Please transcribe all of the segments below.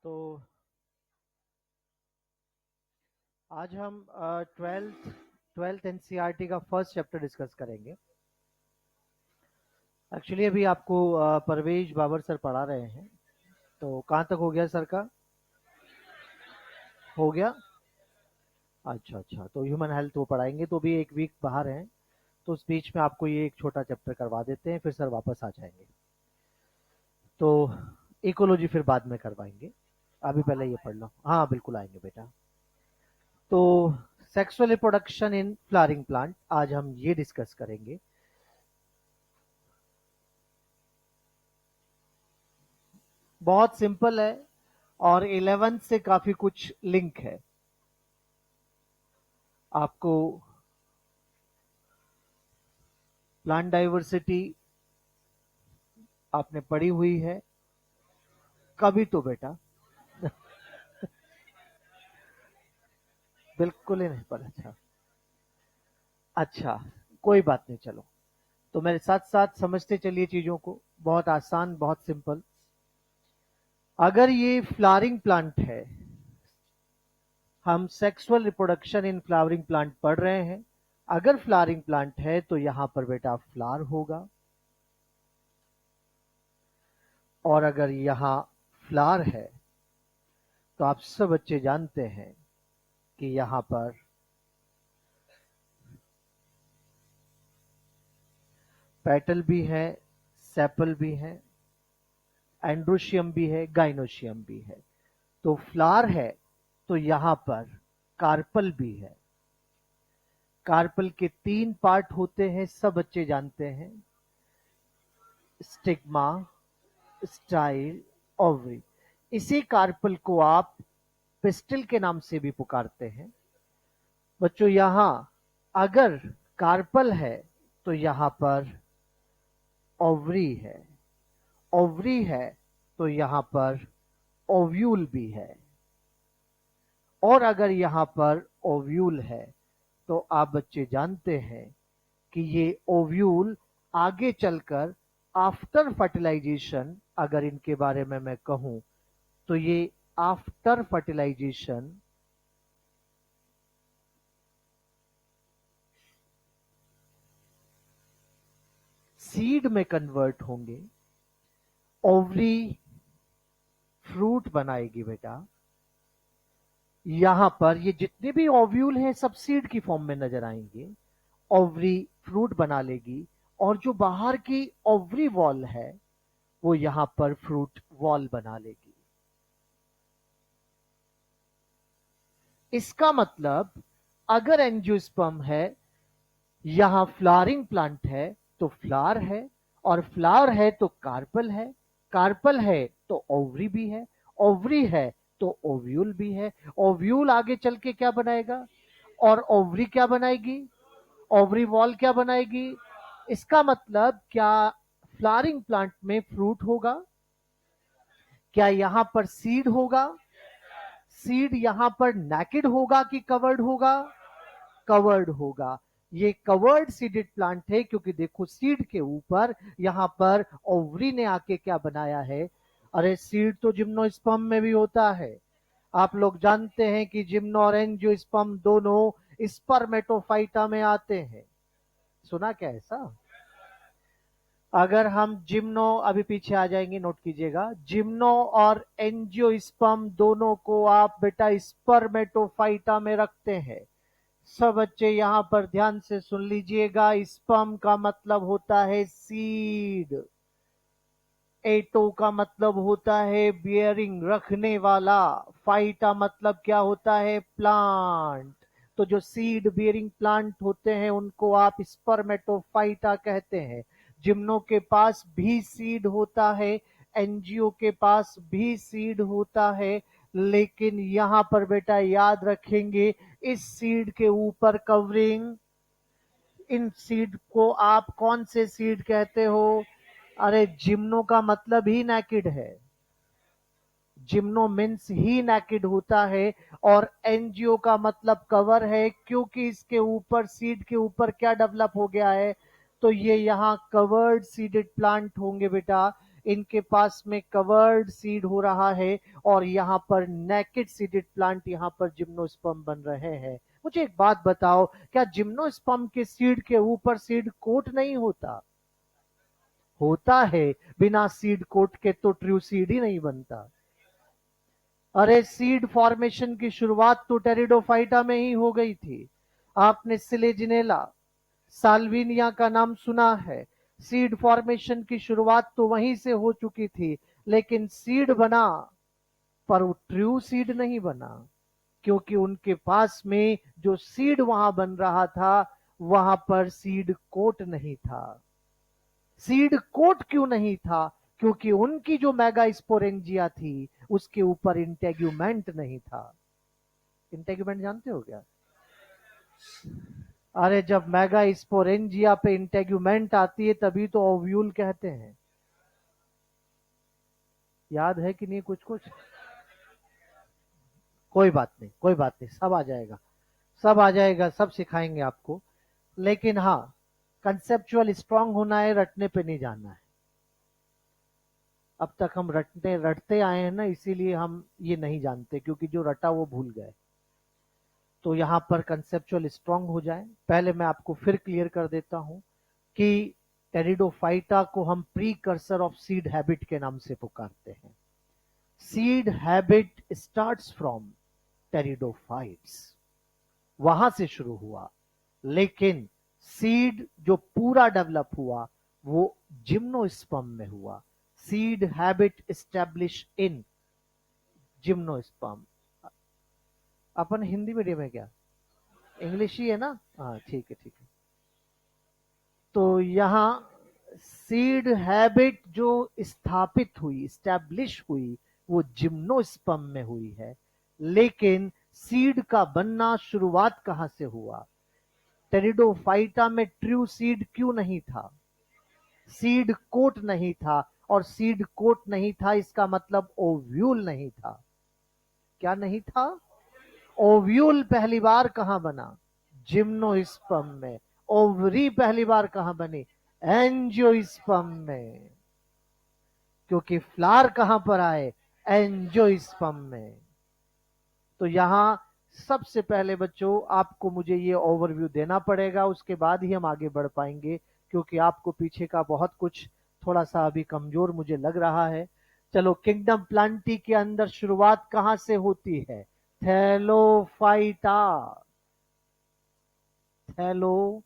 तो आज हम ट्वेल्थ एनसीईआरटी का फर्स्ट चैप्टर डिस्कस करेंगे। एक्चुअली अभी आपको परवेज बाबर सर पढ़ा रहे हैं। तो कहाँ तक हो गया सर का? हो गया। अच्छा अच्छा, तो ह्यूमन हेल्थ वो पढ़ाएंगे, तो भी एक वीक बाहर हैं, तो उस बीच में आपको ये एक छोटा चैप्टर करवा देते हैं, फिर सर वापस आ जाएंगे। तो इकोलॉजी फिर बाद में करवाएंगे, अभी पहले ये पढ़ लो। हाँ बिल्कुल आएंगे बेटा। तो sexual reproduction in flowering plant आज हम ये डिस्कस करेंगे। बहुत सिंपल है और 11 से काफी कुछ लिंक है। आपको प्लांट डाइवर्सिटी आपने पढ़ी हुई है कभी तो बेटा? बिल्कुल ही नहीं पढ़ा। अच्छा अच्छा, कोई बात नहीं, चलो। तो मेरे साथ साथ समझते चलिए चीजों को। बहुत आसान, बहुत सिंपल। अगर ये फ्लावरिंग प्लांट है, हम sexual reproduction in flowering plant पढ़ रहे हैं। अगर फ्लावरिंग प्लांट है तो यहां पर बेटा फ्लावर होगा, और अगर यहां फ्लावर है तो आप सब बच्चे जानते हैं कि यहां पर पेटल भी है, सेपल भी है, एंड्रोशियम भी है, गाइनोशियम भी है। तो फ्लावर है तो यहां पर कार्पल भी है। कार्पल के 3 पार्ट होते हैं, सब बच्चे जानते हैं। Stigma, style, ovary. इसी कार्पल को आप पिस्टिल के नाम से भी पुकारते हैं। बच्चों यहां अगर कार्पल है तो यहां पर ओवरी है, ओवरी है तो यहां पर ओव्यूल भी है, और अगर यहां पर ओव्यूल है तो आप बच्चे जानते हैं कि ये ओव्यूल आगे चलकर आफ्टर फर्टिलाइजेशन, अगर इनके बारे में मैं कहूं तो ये आफ्टर फर्टिलाइजेशन सीड में कन्वर्ट होंगे। ओवरी फ्रूट बनाएगी बेटा। यहां पर ये जितने भी ओव्यूल हैं सब सीड की फॉर्म में नजर आएंगे। ओवरी फ्रूट बना लेगी, और जो बाहर की ओवरी वॉल है वो यहां पर फ्रूट वॉल बना लेगी। इसका मतलब अगर एंजियोस्पर्म है, यहां फ्लावरिंग प्लांट है तो फ्लावर है, और फ्लावर है तो कार्पल है, कार्पल है तो ओवरी भी है, ओवरी है तो ओव्यूल भी है, ओव्यूल आगे चल के क्या बनाएगा, और ओवरी क्या बनाएगी, ओवरी वॉल क्या बनाएगी। इसका मतलब क्या फ्लावरिंग प्लांट में फ्रूट होगा? क्या यहां पर सीड होगा? सीड यहां पर नेकेड होगा कि कवर्ड होगा? कवर्ड होगा। ये कवर्ड सीडेड प्लांट है, क्योंकि देखो सीड के ऊपर यहां पर ओवरी ने आके क्या बनाया है। अरे सीड तो जिम्नोस्पर्म में भी होता है। आप लोग जानते हैं कि जिम्नो और एंजियोस्पर्म दोनों स्पर्मेटोफाइटा में आते हैं। सुना क्या ऐसा? अगर हम जिम्नो, अभी पीछे आ जाएंगे, नोट कीजिएगा, जिम्नो और एंजियोस्पर्म दोनों को आप बेटा स्पर्मेटोफाइटा में रखते हैं। सब बच्चे यहां पर ध्यान से सुन लीजिएगा। स्पर्म का मतलब होता है सीड, एटो का मतलब होता है बियरिंग, रखने वाला, फाइटा मतलब क्या होता है, प्लांट। तो जो सीड बियरिंग प्लांट होते हैं उनको आप स्पर्मेटोफाइटा कहते हैं। जिम्नो के पास भी सीड होता है, एनजीओ के पास भी सीड होता है, लेकिन यहां पर बेटा याद रखेंगे, इस सीड के ऊपर कवरिंग, इन सीड को आप कौन से सीड कहते हो? अरे जिम्नो का मतलब ही नेकेड है, जिम्नो मीन्स ही नेकेड होता है, और एनजीओ का मतलब कवर है, क्योंकि इसके ऊपर सीड के ऊपर क्या डेवलप हो गया है, तो ये यहाँ कवर्ड सीडेड प्लांट होंगे बेटा। इनके पास में कवर्ड सीड हो रहा है और यहाँ पर नेकेड सीडेड प्लांट यहाँ पर जिम्नोस्पर्म बन रहे हैं। मुझे एक बात बताओ, क्या जिम्नोस्पर्म के सीड के ऊपर सीड कोट नहीं होता? होता है। बिना सीड कोट के तो ट्रू सीड ही नहीं बनता। अरे सीड फॉर्मेशन की शुरुआत तो टेरिडोफाइटा में ही हो गई थी। आपने सिलेजिनेला, साल्विनिया का नाम सुना है। सीड फॉर्मेशन की शुरुआत तो वहीं से हो चुकी थी, लेकिन सीड बना पर वो ट्रू सीड नहीं बना, क्योंकि उनके पास में जो सीड वहां बन रहा था वहां पर सीड कोट नहीं था। सीड कोट क्यों नहीं था? क्योंकि उनकी जो मेगा स्पोरेंजिया थी उसके ऊपर इंटेग्यूमेंट नहीं था। इंटेग्यूमेंट जानते हो क्या? अरे जब मेगा स्पोरेंजिया पे इंटेग्यूमेंट आती है तभी तो ओव्यूल कहते हैं। याद है कि नहीं कुछ कुछ? कोई बात नहीं, कोई बात नहीं, सब आ जाएगा, सब आ जाएगा, सब सिखाएंगे आपको। लेकिन हाँ, कंसेप्चुअल स्ट्रांग होना है, रटने पे नहीं जाना है। अब तक हम रटते रटते आए हैं ना, इसीलिए हम ये नहीं जानते, क्योंकि जो रटा वो भूल गए। तो यहां पर कंसेप्चुअल स्ट्रांग हो जाए, पहले मैं आपको फिर क्लियर कर देता हूं कि टेरिडोफाइटा को हम प्रीकर्सर ऑफ सीड हैबिट के नाम से पुकारते हैं। Seed habit starts from pteridophytes, वहां से शुरू हुआ। लेकिन सीड जो पूरा डेवलप हुआ वो जिम्नोस्पर्म में हुआ। Seed habit establish in gymnosperm. Upon Hindi medium है क्या? इंग्लिश ही है ना? हाँ ठीक है, ठीक है। तो यहां सीड हैबिट जो स्थापित हुई, स्टैब्लिश हुई, वो जिम्नोस्पर्म में हुई है। लेकिन सीड का बनना शुरुआत कहां से हुआ? टेरिडोफाइटा में ट्रू सीड क्यों नहीं था? सीड कोट नहीं था, और सीड कोट नहीं था इसका मतलब ओव्यूल नहीं था। क्या नहीं था? ओव्यूल पहली बार कहां बना? जिम्नोस्पर्म में। ओवरी पहली बार कहां बनी? एंजियोस्पर्म में। क्योंकि फ्लावर कहां पर आए? एंजियोस्पर्म में। तो यहां सबसे पहले बच्चों आपको मुझे ये ओवरव्यू देना पड़ेगा, उसके बाद ही हम आगे बढ़ पाएंगे, क्योंकि आपको पीछे का बहुत कुछ थोड़ा सा अभी कमजोर मुझे लग रहा है। चलो, किंगडम प्लांटी के अंदर शुरुआत कहां से होती है? थैलोफाइटा। थैलो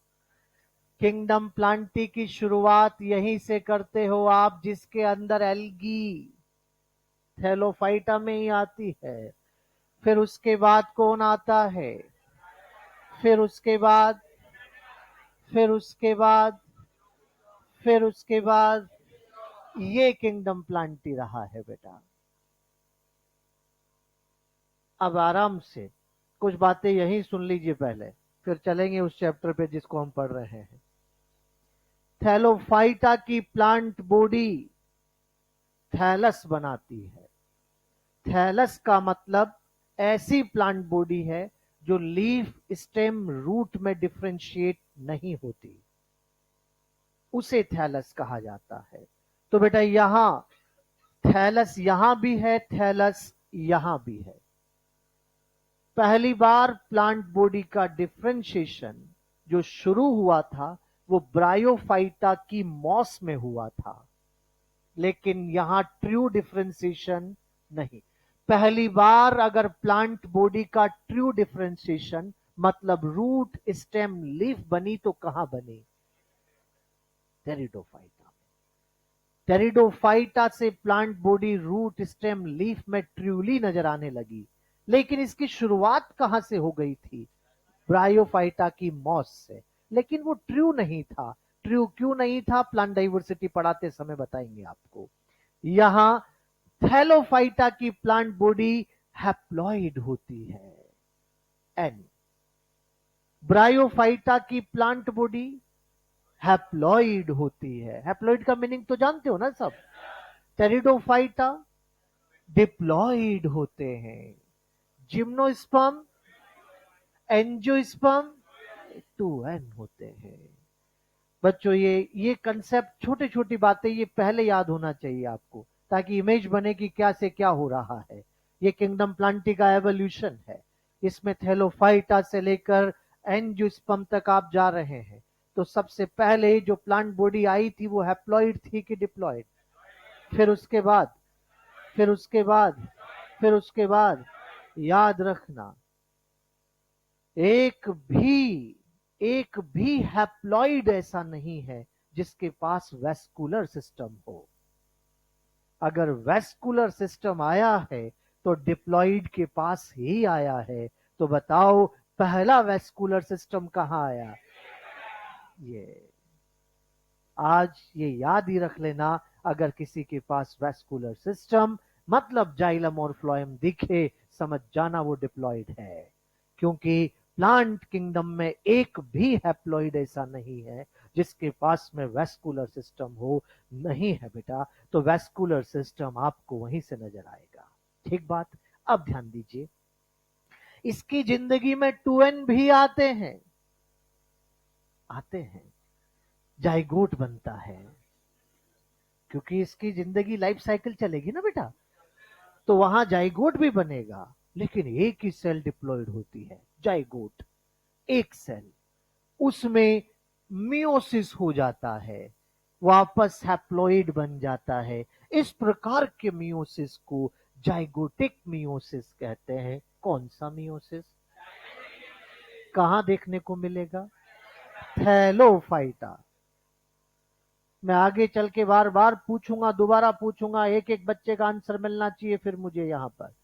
किंगडम प्लांटी की शुरुआत यहीं से करते हो आप, जिसके अंदर एल्गी थैलोफाइटा में ही आती है। फिर उसके बाद कौन आता है? फिर उसके बाद फिर उसके बाद फिर उसके बाद ये किंगडम प्लांटी रहा है बेटा। अब आराम से कुछ बातें यहीं सुन लीजिए पहले, फिर चलेंगे उस चैप्टर पे जिसको हम पढ़ रहे हैं। थैलोफाइटा की प्लांट बॉडी थैलस बनाती है। थैलस का मतलब ऐसी प्लांट बॉडी है जो लीफ, स्टेम, रूट में डिफरेंशिएट नहीं होती, उसे थैलस कहा जाता है। तो बेटा यहां थैलस यहां भी है, थैलस यहां भी है। पहली बार प्लांट बॉडी का डिफरेंशिएशन जो शुरू हुआ था वो ब्रायोफाइटा की मॉस में हुआ था, लेकिन यहां ट्रू डिफरेंशिएशन नहीं। पहली बार अगर प्लांट बॉडी का ट्रू डिफरेंशिएशन मतलब रूट, स्टेम, लीफ बनी तो कहां बनी? टेरिडोफाइटा। टेरिडोफाइटा से plant body root, stem, leaf में ट्रूली नजर आने लगी। लेकिन इसकी शुरुआत कहां से हो गई थी? ब्रायोफाइटा की मॉस से। लेकिन वो ट्रू नहीं था। ट्रू क्यों नहीं था? प्लांट डाइवर्सिटी पढ़ाते समय बताएंगे आपको। यहां थैलोफाइटा की प्लांट बॉडी हैप्लॉइड होती है, एन। ब्रायोफाइटा की प्लांट बॉडी हैप्लॉइड होती है। हैप्लॉइड का मीनिंग तो जानते हो ना सब? टेरिडोफाइटा डिप्लॉइड होते हैं। जिम्नोस्पर्म, एंजियोस्पर्म 2n होते हैं। बच्चों ये कंसेप्ट, छोटी छोटी बातें ये पहले याद होना चाहिए आपको, ताकि इमेज बने कि क्या से क्या हो रहा है। ये किंगडम प्लांटी का एवोल्यूशन है। इसमें थैलोफाइटा से लेकर एंजियोस्पर्म तक आप जा रहे हैं। तो सबसे पहले जो प्लांट बॉडी आई थी वो हैप्लॉइड थी कि डिप्लॉइड? फिर उसके बाद फिर उसके बाद फिर उसके बाद याद रखना, एक भी एक भी हैप्लॉइड ऐसा नहीं है जिसके पास वेस्कुलर सिस्टम हो। अगर वेस्कुलर सिस्टम आया है तो डिप्लॉइड के पास ही आया है। तो बताओ पहला वेस्कुलर सिस्टम कहां आया? ये आज ये याद ही रख लेना, अगर किसी के पास वेस्कुलर सिस्टम मतलब जाइलम और फ्लोएम दिखे, समझ जाना वो डिप्लॉइड है। क्योंकि प्लांट किंगडम में एक भी हैप्लॉइड ऐसा नहीं है जिसके पास में वेस्कुलर सिस्टम हो। नहीं है बेटा, तो वेस्कुलर सिस्टम आपको वहीं से नजर आएगा। ठीक बात। अब ध्यान दीजिए, इसकी जिंदगी में 2n भी आते हैं, जाइगोट बनता है, क्योंकि इसकी जिंदगी लाइफ साइकिल चलेगी ना बेटा, तो वहां जाइगोट भी बनेगा। लेकिन एक ही सेल डिप्लॉयड होती है, जाइगोट, एक सेल, उसमें मियोसिस हो जाता है, वापस हैप्लॉइड बन जाता है। इस प्रकार के मियोसिस को जाइगोटिक मियोसिस कहते हैं। कौन सा मियोसिस? कहां देखने को मिलेगा? थैलोफाइटा। मैं आगे चल के बार बार पूछूंगा, दोबारा पूछूंगा, एक एक बच्चे का आंसर मिलना चाहिए फिर मुझे यहां पर।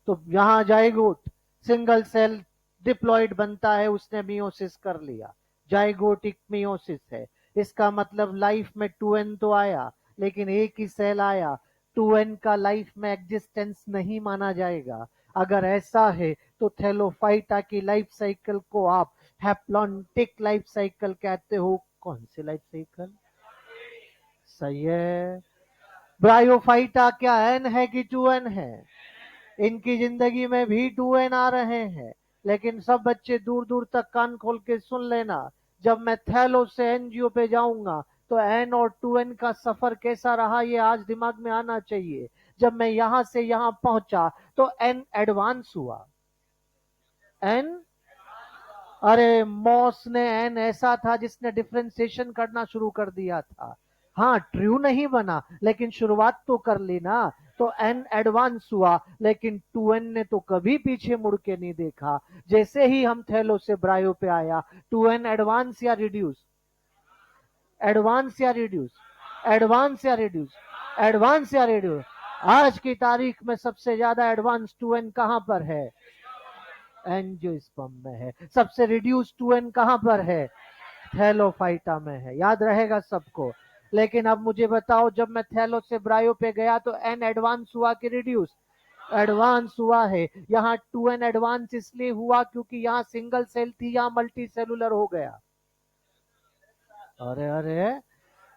तो यहां जाइगोट, सिंगल सेल डिप्लॉइड बनता है, उसने मियोसिस कर लिया, जाइगोटिक मियोसिस है। इसका मतलब लाइफ में 2n तो आया, लेकिन एक ही सेल आया। 2n का लाइफ में एग्जिस्टेंस नहीं माना जाएगा। अगर ऐसा है तो थैलोफाइटा की लाइफ साइकिल को आप हैप्लॉन्टिक लाइफ साइकिल कहते हो। कौन सी लाइफ साइकिल? सही है। ब्रायोफाइटा क्या एन है कि 2n है? इनकी जिंदगी में भी 2n आ रहे हैं। लेकिन सब बच्चे दूर दूर तक कान खोल के सुन लेना, जब मैं थैलो से एनजीओ पे जाऊंगा तो एन और 2n का सफर कैसा रहा ये आज दिमाग में आना चाहिए। जब मैं यहां से यहां पहुंचा तो एन एडवांस हुआ। एन, अरे मॉस ने एन ऐसा था जिसने डिफरेंशिएशन करना शुरू कर दिया था। हाँ, ट्रू नहीं बना लेकिन शुरुआत तो कर ली ना। तो एन एडवांस हुआ, लेकिन 2n ने तो कभी पीछे मुड़ के नहीं देखा। जैसे ही हम थैलो से ब्रायो पे आया, 2n एडवांस या रिड्यूस? एडवांस या रिड्यूस? एडवांस या रिड्यूस? एडवांस या रिड्यूस? आज की तारीख में सबसे ज्यादा एडवांस 2n कहां पर है? एंजियोस्पर्म में है। सबसे रिड्यूस 2n कहां पर है? थैलोफाइटा में है। याद रहेगा सबको। लेकिन अब मुझे बताओ, जब मैं थैलो से ब्रायो पे गया तो एन एडवांस हुआ कि रिड्यूस? एडवांस हुआ है। यहाँ 2n एडवांस इसलिए हुआ क्योंकि यहाँ सिंगल सेल थी, यहाँ मल्टी सेलुलर हो गया। अरे अरे,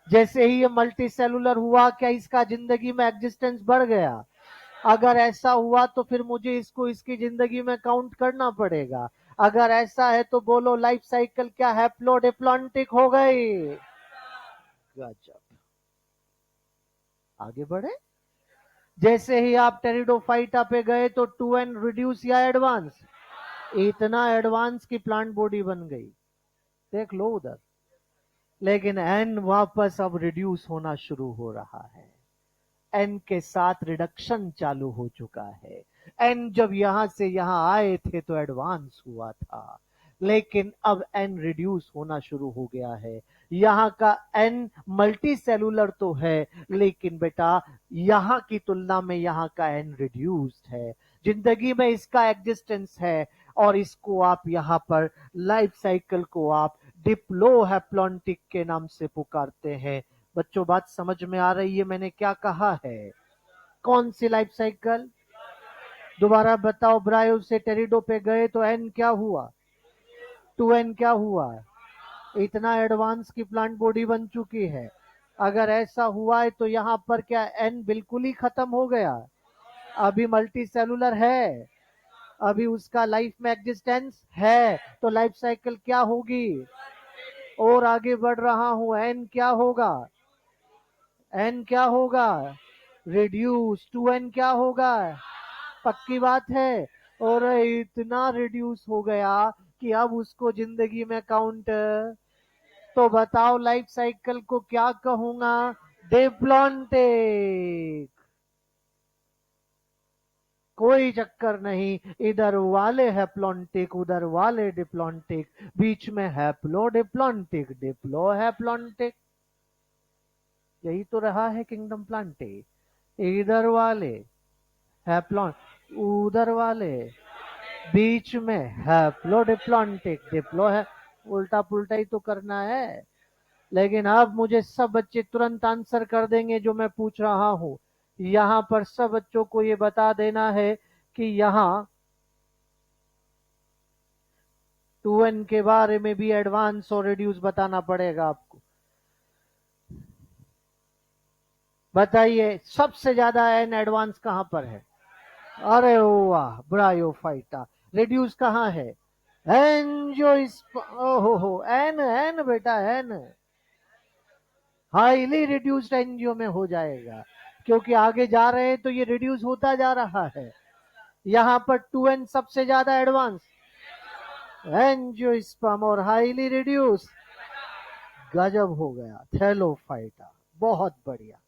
जैसे ही ये मल्टी सेलुलर हुआ, क्या इसका जिंदगी में एग्जिस्टेंस बढ़ गया? अगर ऐसा हुआ तो फिर मुझे इसको इसकी जिंदगी में काउंट करना पड़ेगा। अगर ऐसा है तो बोलो लाइफ साइकिल क्या हैप्लोडिप्लॉन्टिक हो गई? गजब। आगे बढ़े। जैसे ही आप टेरिडोफाइटा पे गए तो 2n रिड्यूस या एडवांस? इतना एडवांस की प्लांट बॉडी बन गई, देख लो उधर। लेकिन n वापस अब रिड्यूस होना शुरू हो रहा है। एन के साथ रिडक्शन चालू हो चुका है। एन जब यहां से यहां आए थे तो एडवांस हुआ था, लेकिन अब एन रिड्यूस होना शुरू हो गया है। यहाँ का एन मल्टी सेलुलर तो है, लेकिन बेटा यहाँ की तुलना में यहाँ का एन रिड्यूस्ड है। जिंदगी में इसका एग्जिस्टेंस है, और इसको आप यहाँ पर लाइफ साइकिल को आप डिप्लोहैप्लॉन्टिक के नाम से पुकारते हैं। बच्चों बात समझ में आ रही है मैंने क्या कहा है? कौन सी लाइफ साइकिल? दोबारा बताओ। ब्रायो से टेरिडो पे गए तो एन क्या हुआ? 2n क्या हुआ? इतना एडवांस की प्लांट बॉडी बन चुकी है। अगर ऐसा हुआ है तो यहाँ पर क्या एन बिल्कुल ही खत्म हो गया? अभी मल्टी सेलुलर है, अभी उसका लाइफ में एग्जिस्टेंस है। तो लाइफ साइकिल क्या होगी? और आगे बढ़ रहा हूं, एन क्या होगा, एन क्या होगा, रिड्यूस टू एन क्या होगा, पक्की बात है। और इतना रिड्यूस हो गया कि अब उसको जिंदगी में काउंट, तो बताओ लाइफ साइकिल को क्या कहूंगा, डिप्लॉन्टिक। कोई चक्कर नहीं, इधर वाले हैप्लॉन्टिक उधर वाले डिप्लॉन्टिक, बीच में हैप्लो डिप्लॉन्टिक डिप्लो हैप्लॉन्टिक, यही तो रहा है किंगडम प्लांटे। इधर वाले हैप्लॉन, उधर वाले, बीच में हैप्लो डिप्लॉन्टिक डिप्लो है, उल्टा पुल्टा ही तो करना है। लेकिन अब मुझे सब बच्चे तुरंत आंसर कर देंगे जो मैं पूछ रहा हूं। यहां पर सब बच्चों को ये बता देना है कि यहां 2n के बारे में भी एडवांस और रिड्यूस बताना पड़ेगा आपको। बताइए सबसे ज्यादा एन एडवांस कहां पर है? अरे वाह, ब्रायोफाइटा। रिड्यूस कहां है? एंजो इस, ओहो एन एन बेटा एन, हाईली रिड्यूस्ड एनजीओ में हो जाएगा, क्योंकि आगे जा रहे हैं तो ये रिड्यूस होता जा रहा है। यहां पर 2n सबसे ज्यादा एडवांस एंजियोस्पर्म और हाईली रिड्यूस, गजब हो गया, थैलोफाइटा, बहुत बढ़िया।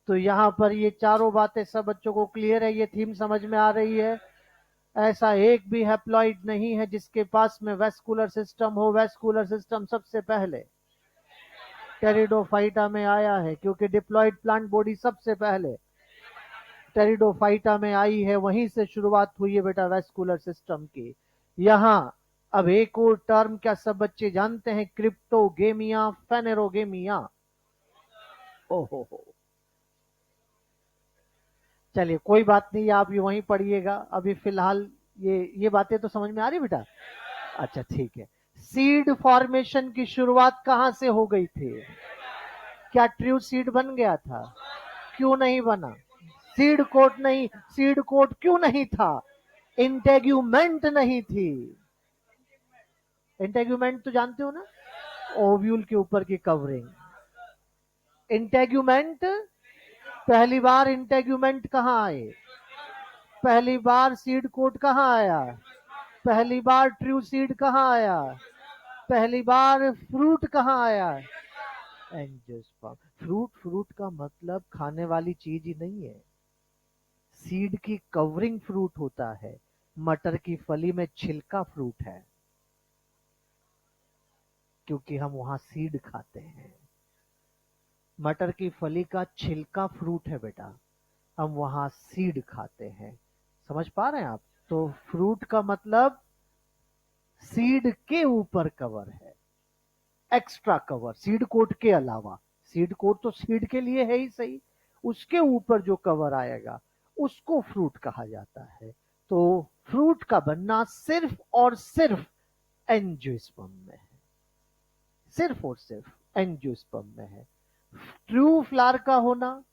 तो यहां पर ये चारों बातें सब बच्चों को क्लियर है, ये थीम समझ में आ रही है। ऐसा एक भी हैप्लॉइड नहीं है जिसके पास में वेस्कुलर सिस्टम हो। वेस्कुलर सिस्टम सबसे पहले टेरिडोफाइटा में आया है, क्योंकि डिप्लॉइड प्लांट बॉडी सबसे पहले टेरिडोफाइटा में आई है, वहीं से शुरुआत हुई है बेटा वेस्कुलर सिस्टम की। यहां अब एक और टर्म क्या सब बच्चे जानते हैं? क्रिप्टोगेमिया, फेनेरोगेमिया। ओहो हो, चलिए कोई बात नहीं, आप ये वहीं पढ़िएगा अभी फिलहाल। ये बातें तो समझ में आ रही बेटा? अच्छा ठीक है। सीड फॉर्मेशन की शुरुआत कहां से हो गई थी? क्या ट्रू सीड बन गया था? क्यों नहीं बना? सीड कोट नहीं, सीड कोट क्यों नहीं था? इंटेग्यूमेंट नहीं थी। इंटेग्यूमेंट तो जानते हो ना, ओव्यूल के ऊपर की कवरिंग, इंटेग्यूमेंट। पहली बार इंटेग्यूमेंट कहां आए? पहली बार सीड कोट कहां आया? पहली बार ट्रू सीड कहां आया? पहली बार फ्रूट कहां आया? एंजियोस्पर्म। फ्रूट, फ्रूट का मतलब खाने वाली चीज ही नहीं है। सीड की कवरिंग फ्रूट होता है। मटर की फली में छिलका फ्रूट है, क्योंकि हम वहां सीड खाते हैं। मटर की फली का छिलका फ्रूट है बेटा, हम वहां सीड खाते हैं। समझ पा रहे हैं आप? तो फ्रूट का मतलब सीड के ऊपर कवर है, एक्स्ट्रा कवर, सीड कोट के अलावा। सीड कोट तो सीड के लिए है ही सही, उसके ऊपर जो कवर आएगा उसको फ्रूट कहा जाता है। तो फ्रूट का बनना सिर्फ और सिर्फ एंजियोस्पर्म में है, सिर्फ और सिर्फ एंजियोस्पर्म में है। ट्रू फ्लावर का होना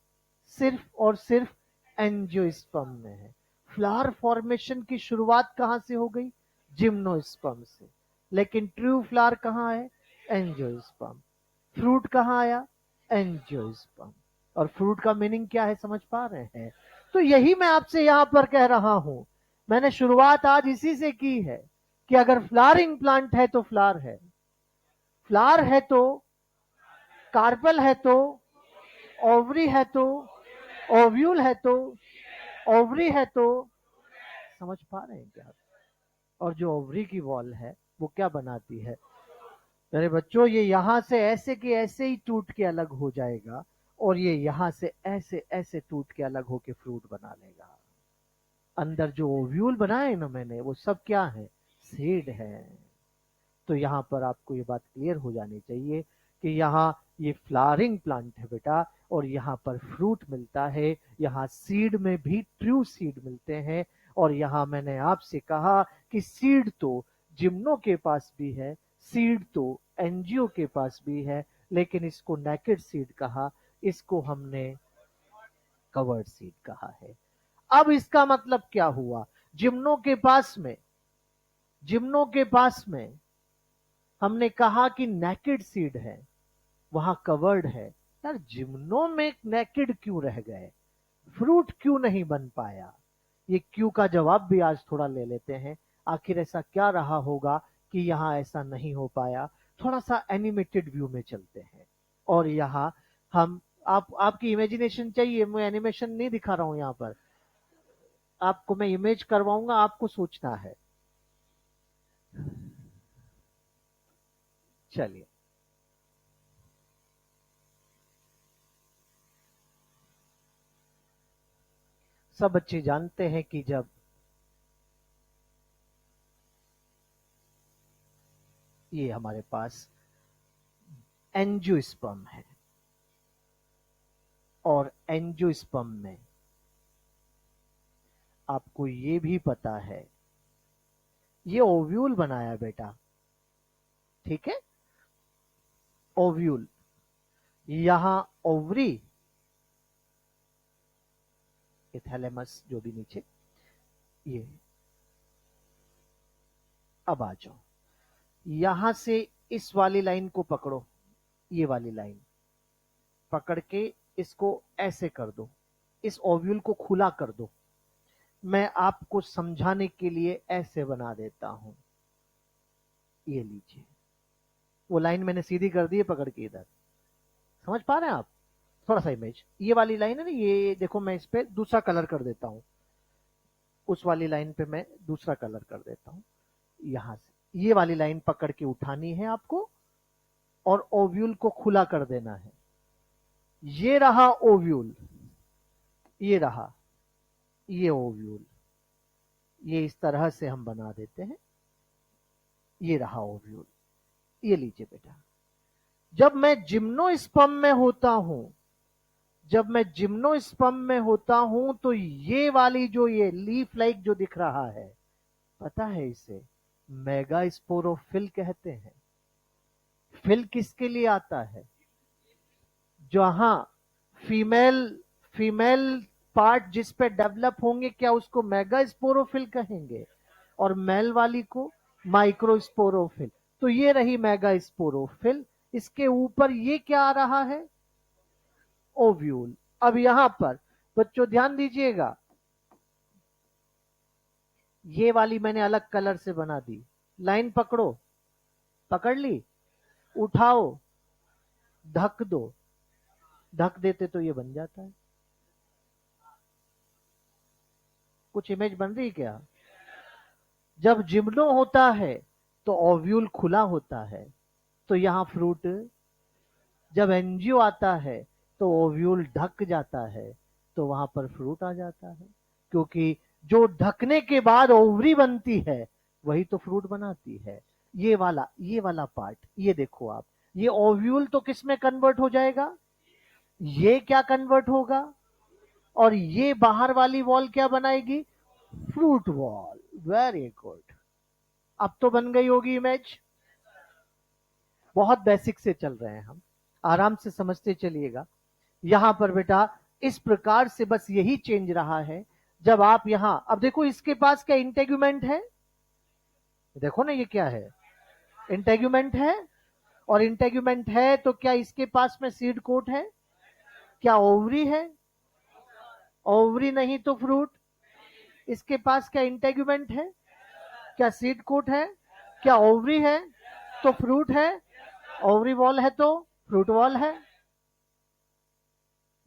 सिर्फ और सिर्फ एंजियोस्पर्म में है। फ्लावर फॉर्मेशन की शुरुआत कहां से हो गई? जिम्नोस्पर्म से। लेकिन ट्रू फ्लावर कहां है? एंजियोस्पर्म। फ्रूट कहां आया? एंजियोस्पर्म। और फ्रूट का मीनिंग क्या है, समझ पा रहे हैं? तो यही मैं आपसे यहां पर कह रहा हूं। मैंने शुरुआत आज इसी से की है कि अगर फ्लावरिंग प्लांट है तो फ्लावर है, फ्लावर है तो कार्पल है तो, ओवरी है तो, ओव्यूल है तो, ओवरी है तो, समझ पा रहे हैं क्या? और जो ओवरी की वॉल है वो क्या बनाती है? अरे बच्चों, ये यहां से ऐसे के ऐसे ही टूट के अलग हो जाएगा, और ये यहां से ऐसे ऐसे टूट के अलग होके फ्रूट बना लेगा। अंदर जो ओव्यूल बनाए ना मैंने, वो सब क्या है? सीड है। तो यहाँ पर आपको ये बात क्लियर हो जानी चाहिए कि यहाँ ये फ्लावरिंग प्लांट है बेटा, और यहाँ पर फ्रूट मिलता है। यहाँ सीड में भी ट्रू सीड मिलते हैं। और यहाँ मैंने आपसे कहा कि सीड तो जिम्नो के पास भी है, सीड तो एनजीओ के पास भी है, लेकिन इसको नेकेड सीड कहा, इसको हमने कवर्ड सीड कहा है। अब इसका मतलब क्या हुआ? जिम्नो के पास में, जिम्नो के पास में हमने कहा कि नेकेड सीड है, वहां कवर्ड है। यार जिम्नो में नेकेड क्यों रह गए, फ्रूट क्यों नहीं बन पाया? ये क्यों का जवाब भी आज थोड़ा ले लेते हैं। आखिर ऐसा क्या रहा होगा कि यहां ऐसा नहीं हो पाया? थोड़ा सा एनिमेटेड व्यू में चलते हैं और यहां हम आपकी इमेजिनेशन चाहिए, मैं एनिमेशन नहीं दिखा रहा हूं यहां पर, आपको मैं इमेज करवाऊंगा, आपको सोचना है। चलिए, सब बच्चे जानते हैं कि जब ये हमारे पास एंजियोस्पर्म है और एंजियोस्पर्म में आपको ये भी पता है ये ओव्यूल बनाया बेटा, ठीक है? ओव्यूल, यहां ओवरी, थैलेमस जो भी नीचे, ये अब आ जाओ, यहां से इस वाली लाइन को पकड़ो, ये वाली लाइन पकड़ के इसको ऐसे कर दो, इस ओव्यूल को खुला कर दो। मैं आपको समझाने के लिए ऐसे बना देता हूं, ये लीजिए, वो लाइन मैंने सीधी कर दी है पकड़ के, इधर समझ पा रहे हैं आप? थोड़ा सा इमेज, ये वाली लाइन है ना, ये देखो मैं इस पे दूसरा कलर कर देता हूं, उस वाली लाइन पे मैं दूसरा कलर कर देता हूं। यहां से ये वाली लाइन पकड़ के उठानी है आपको और ओव्यूल को खुला कर देना है। ये रहा ओव्यूल, ये रहा ये ओव्यूल, ये इस तरह से हम बना देते हैं। ये रहा ओव्यूल, ये लीजिए बेटा। जब मैं जिम्नोस्पर्म में होता हूं, जब मैं जिम्नोस्पर्म में होता हूं तो ये वाली जो ये लीफ लाइक जो दिख रहा है, पता है इसे मेगास्पोरोफिल कहते हैं। फिल किसके लिए आता है? जहां फीमेल फीमेल पार्ट जिस पे डेवलप होंगे, क्या उसको मेगास्पोरोफिल कहेंगे? और मेल वाली को माइक्रोस्पोरोफिल। तो ये रही मेगास्पोरोफिल, इसके ऊपर ये क्या आ रहा है? ओव्यूल। अब यहां पर बच्चों ध्यान दीजिएगा, ये वाली मैंने अलग कलर से बना दी, लाइन पकड़ो, पकड़ ली, उठाओ, ढक दो, ढक देते तो ये बन जाता है। कुछ इमेज बन रही क्या? जब जिम्नो होता है तो ओव्यूल खुला होता है, तो यहां फ्रूट। जब एंजियो आता है तो ओव्यूल ढक जाता है, तो वहां पर फ्रूट आ जाता है। क्योंकि जो ढकने के बाद ओवरी बनती है वही तो फ्रूट बनाती है। ये वाला पार्ट, ये देखो आप, ये ओव्यूल तो किस में कन्वर्ट हो जाएगा? ये क्या कन्वर्ट होगा? और ये बाहर वाली वॉल क्या बनाएगी? Fruit wall. वेरी गुड, अब तो बन गई होगी इमेज। बहुत बेसिक से चल रहे हैं हम, आराम से समझते चलिएगा। यहां पर बेटा इस प्रकार से बस यही चेंज रहा है। जब आप यहां, अब देखो इसके पास क्या इंटेग्यूमेंट है, देखो ना ये क्या है, इंटेग्यूमेंट है। और इंटेग्यूमेंट है तो क्या इसके पास में सीड कोट है? क्या ओवरी है? ओवरी नहीं तो फ्रूट। इसके पास क्या इंटेग्यूमेंट है? क्या सीड कोट है? क्या ओवरी है तो फ्रूट है? ओवरी वॉल है तो फ्रूट वॉल है।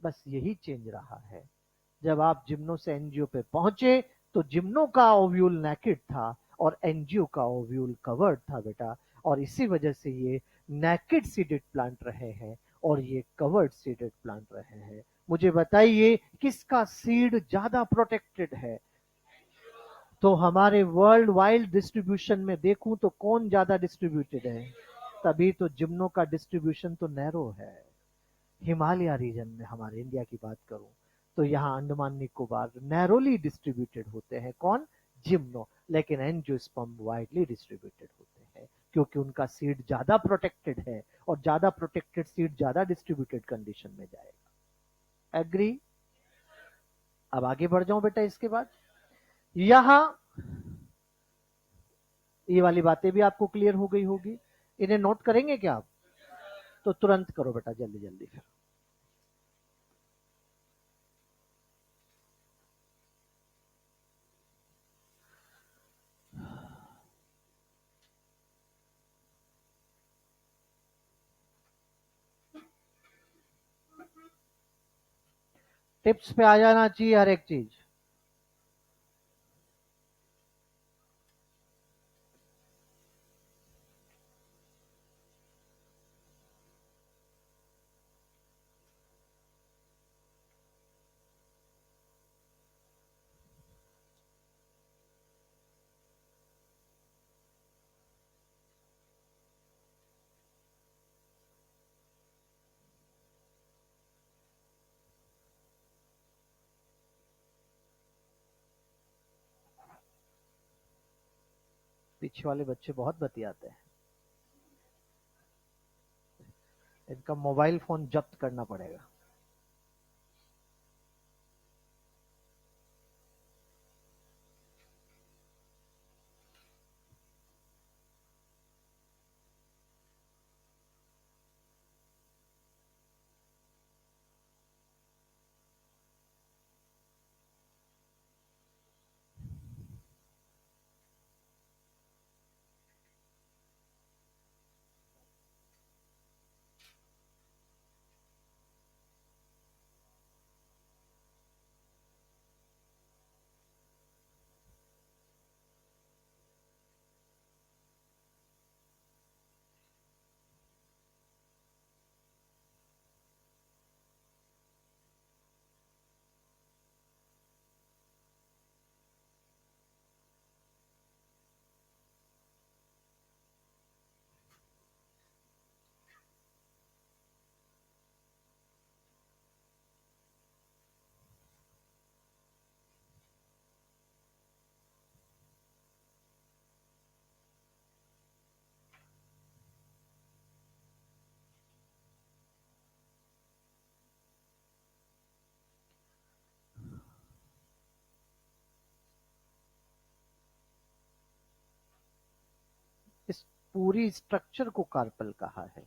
बस यही चेंज रहा है। जब आप जिम्नो से एनजीओ पे पहुंचे तो जिम्नो का ओव्यूल नेकेड था और एनजीओ का ओव्यूल कवर्ड था बेटा। और इसी वजह से ये नेकेड सीडेड प्लांट रहे हैं और ये कवर्ड सीडेड प्लांट रहे हैं। मुझे बताइए किसका सीड ज्यादा प्रोटेक्टेड है? तो हमारे वर्ल्ड वाइड डिस्ट्रीब्यूशन में देखूं तो कौन ज्यादा डिस्ट्रीब्यूटेड है? तभी तो जिम्नो का डिस्ट्रीब्यूशन तो नैरो है। हिमालय रीजन में हमारे इंडिया की बात करूं तो यहाँ अंडमान निकोबार नैरोली डिस्ट्रीब्यूटेड होते हैं, कौन? जिम्नो। लेकिन एंजियोस्पर्म वाइडली डिस्ट्रीब्यूटेड होते हैं क्योंकि उनका सीड ज्यादा प्रोटेक्टेड है और ज्यादा प्रोटेक्टेड सीड ज्यादा डिस्ट्रीब्यूटेड कंडीशन में जाएगा। एग्री? अब आगे बढ़ जाऊं बेटा, इसके बाद यहां ये वाली बातें भी आपको क्लियर हो गई होगी। इन्हें नोट करेंगे क्या आप? तो तुरंत करो बेटा, जल्दी जल्दी फिर। टिप्स पे आ जाना चाहिए हर एक चीज। पीछे वाले बच्चे बहुत बतियाते हैं, इनका मोबाइल फोन जब्त करना पड़ेगा। इस पूरी स्ट्रक्चर को कार्पल कहा है।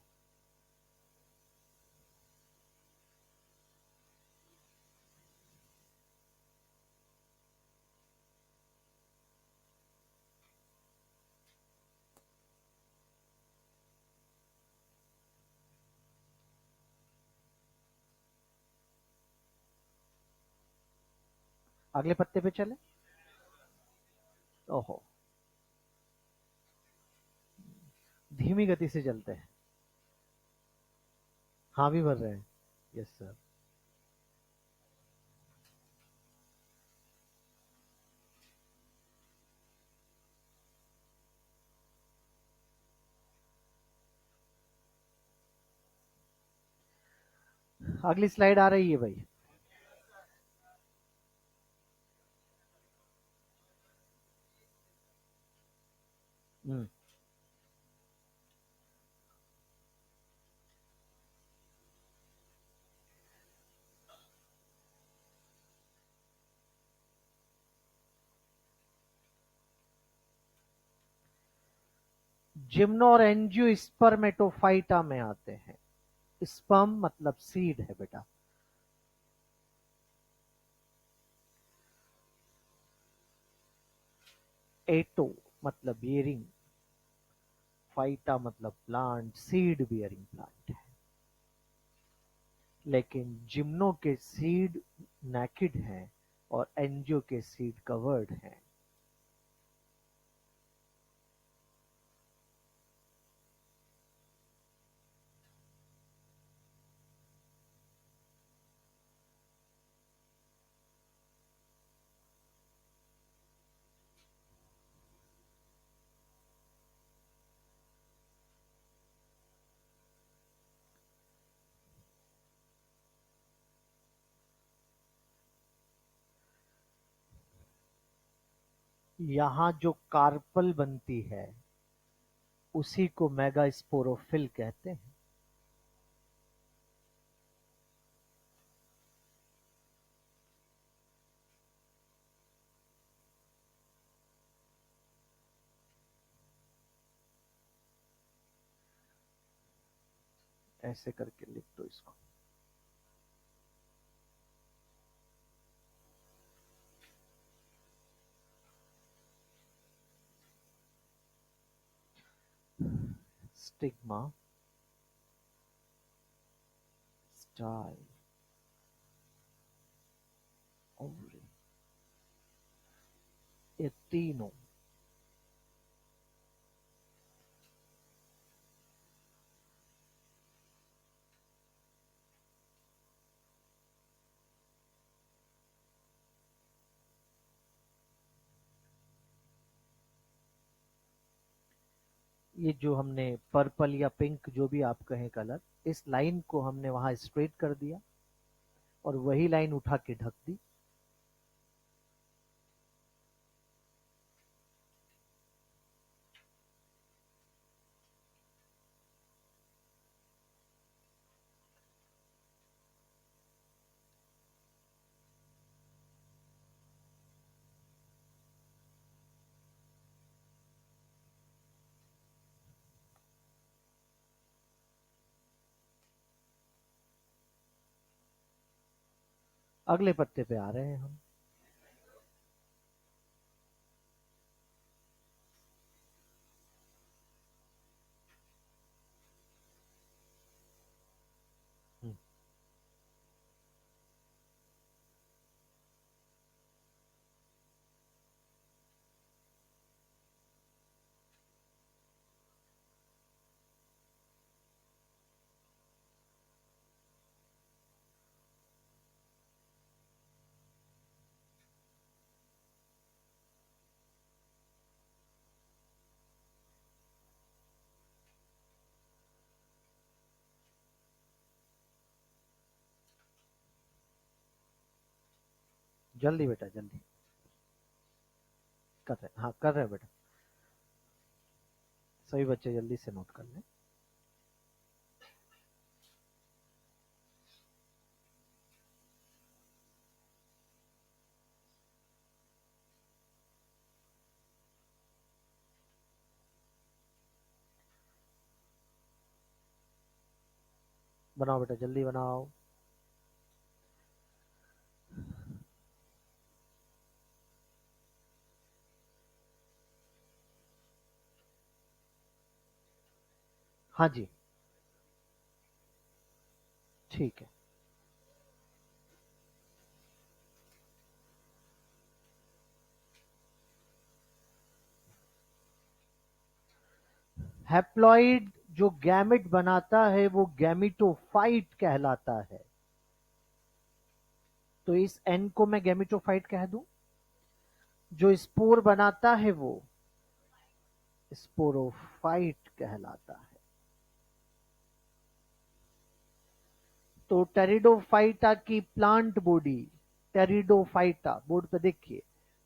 अगले पत्ते पे चले। ओहो, धीमी गति से चलते हैं। हाँ भी भर रहे हैं। Yes sir. अगली स्लाइड आ रही है भाई। हम्म। जिम्नो और एंजियोस्पर्मेटोफाइटा में आते हैं। स्पर्म मतलब सीड है बेटा। एटो मतलब बियरिंग, फाइटा मतलब प्लांट, सीड बियरिंग प्लांट है। लेकिन जिम्नो के सीड नेकेड हैं और एंजियो के सीड कवर्ड हैं। यहां जो कार्पल बनती है उसी को मेगास्पोरोफिल कहते हैं। ऐसे करके लिख दो इसको। स्टिग्मा, स्टाइल, ओवरी, ये तीनों ये जो हमने पर्पल या पिंक जो भी आप कहें कलर, इस लाइन को हमने वहां स्ट्रेट कर दिया और वही लाइन उठा के ढक दी। अगले पत्ते पे आ रहे हैं हम। जल्दी बेटा जल्दी। कर रहे, हाँ कर रहे हैं बेटा। सभी बच्चे जल्दी से नोट कर लें। बनाओ बेटा जल्दी बनाओ। हाँ जी ठीक है। हैप्लॉइड जो गैमेट बनाता है वो गैमिटोफाइट कहलाता है। तो इस एन को मैं गैमिटोफाइट कह दूं। जो स्पोर बनाता है वो स्पोरोफाइट कहलाता है। तो टेरिडोफाइटा की प्लांट बॉडी, टेरिडोफाइटा बोर्ड पे देखिए,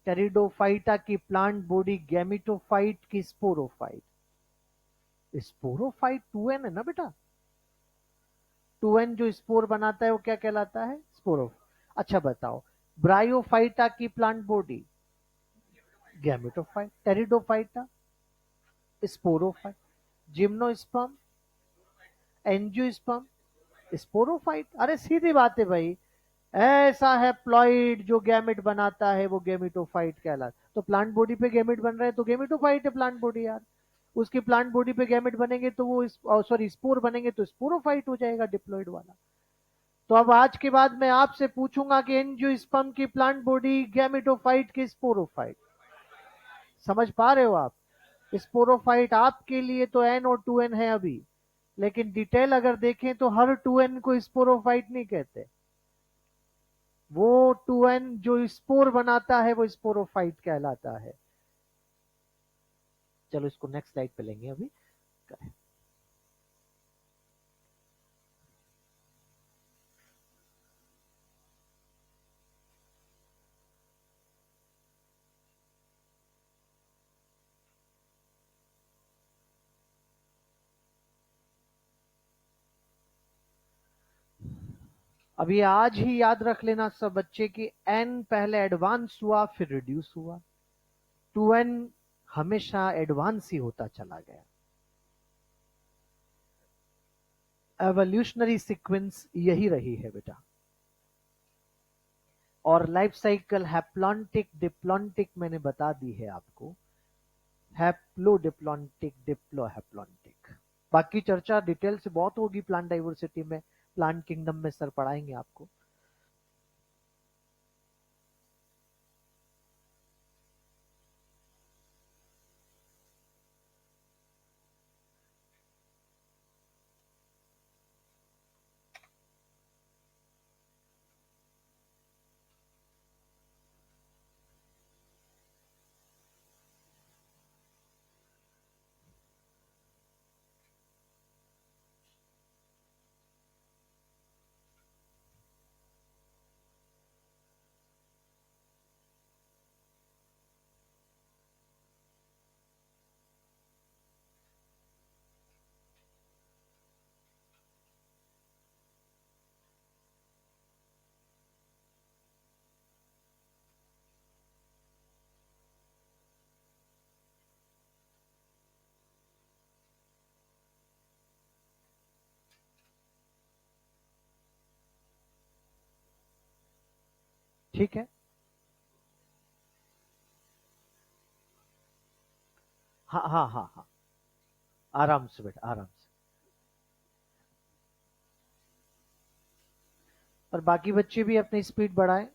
टेरिडोफाइटा की प्लांट बॉडी गैमिटोफाइट की स्पोरोफाइट। स्पोरोफाइट 2n है ना बेटा। 2n जो स्पोर बनाता है वो क्या कहलाता है? स्पोरो। अच्छा बताओ, ब्रायोफाइटा की plant body gametophyte, pteridophyta sporophyte, gymnosperm angiosperm sporophyte. अरे सीधी बात है भाई। ऐसा है प्लॉइड जो गैमेट बनाता है वो गैमेटोफाइट कहलाता। तो प्लांट बॉडी पे गैमेट बन रहे हैं तो गैमेटोफाइट है प्लांट बॉडी यार। उसकी प्लांट बॉडी पे गैमेट बनेंगे तो वो सॉरी स्पोर बनेंगे तो स्पोरोफाइट हो जाएगा डिप्लॉइड वाला। तो अब आज के बाद मैं आपसे पूछूंगा कि एंजियोस्पर्म की प्लांट बॉडी गैमेटोफाइट की स्पोरोफाइट। समझ पा रहे हो आप? स्पोरोफाइट आपके लिए तो एन और 2n है अभी, लेकिन डिटेल अगर देखें तो हर 2n को स्पोरोफाइट नहीं कहते। वो 2n जो स्पोर बनाता है वो स्पोरोफाइट कहलाता है। चलो इसको नेक्स्ट स्लाइड पे लेंगे अभी। अभी आज ही याद रख लेना सब बच्चे कि n पहले एडवांस हुआ फिर रिड्यूस हुआ। 2n हमेशा एडवांस ही होता चला गया। एवोल्यूशनरी सीक्वेंस यही रही है बेटा। और लाइफ साइकिल हैप्लॉन्टिक डिप्लॉन्टिक मैंने बता दी है आपको, हैप्लोडिप्लॉन्टिक डिप्लोहैप्लॉन्टिक। बाकी चर्चा डिटेल से बहुत होगी प्लांट डाइवर्सिटी में, प्लांट किंगडम में सर पढ़ाएंगे आपको। ठीक है, हाँ हाँ हाँ हाँ, आराम से बेटा, आराम से। और बाकी बच्चे भी अपनी स्पीड बढ़ाएं,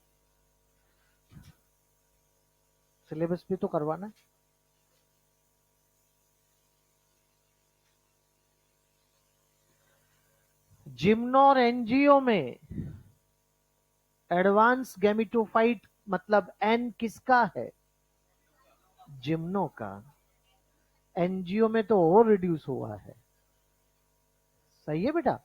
सिलेबस भी तो करवाना है। जिम्नो और एनजीओ में एडवांस गैमिटोफाइट मतलब एन किसका है? जिम्नो का। एनजीओ में तो और रिड्यूस हुआ है। सही है बेटा।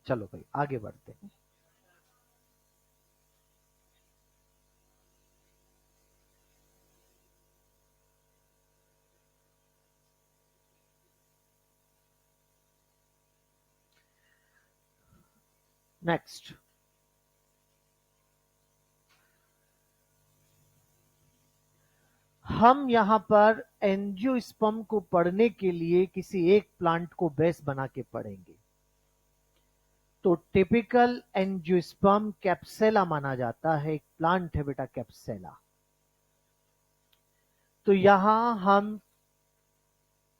चलो भाई आगे बढ़ते हैं। नेक्स्ट, हम यहां पर एंजियोस्पर्म को पढ़ने के लिए किसी एक प्लांट को बेस बना के पढ़ेंगे। तो टिपिकल एंजियोस्पर्म कैप्सेला माना जाता है, एक प्लांट है बेटा कैप्सेला। तो यहां हम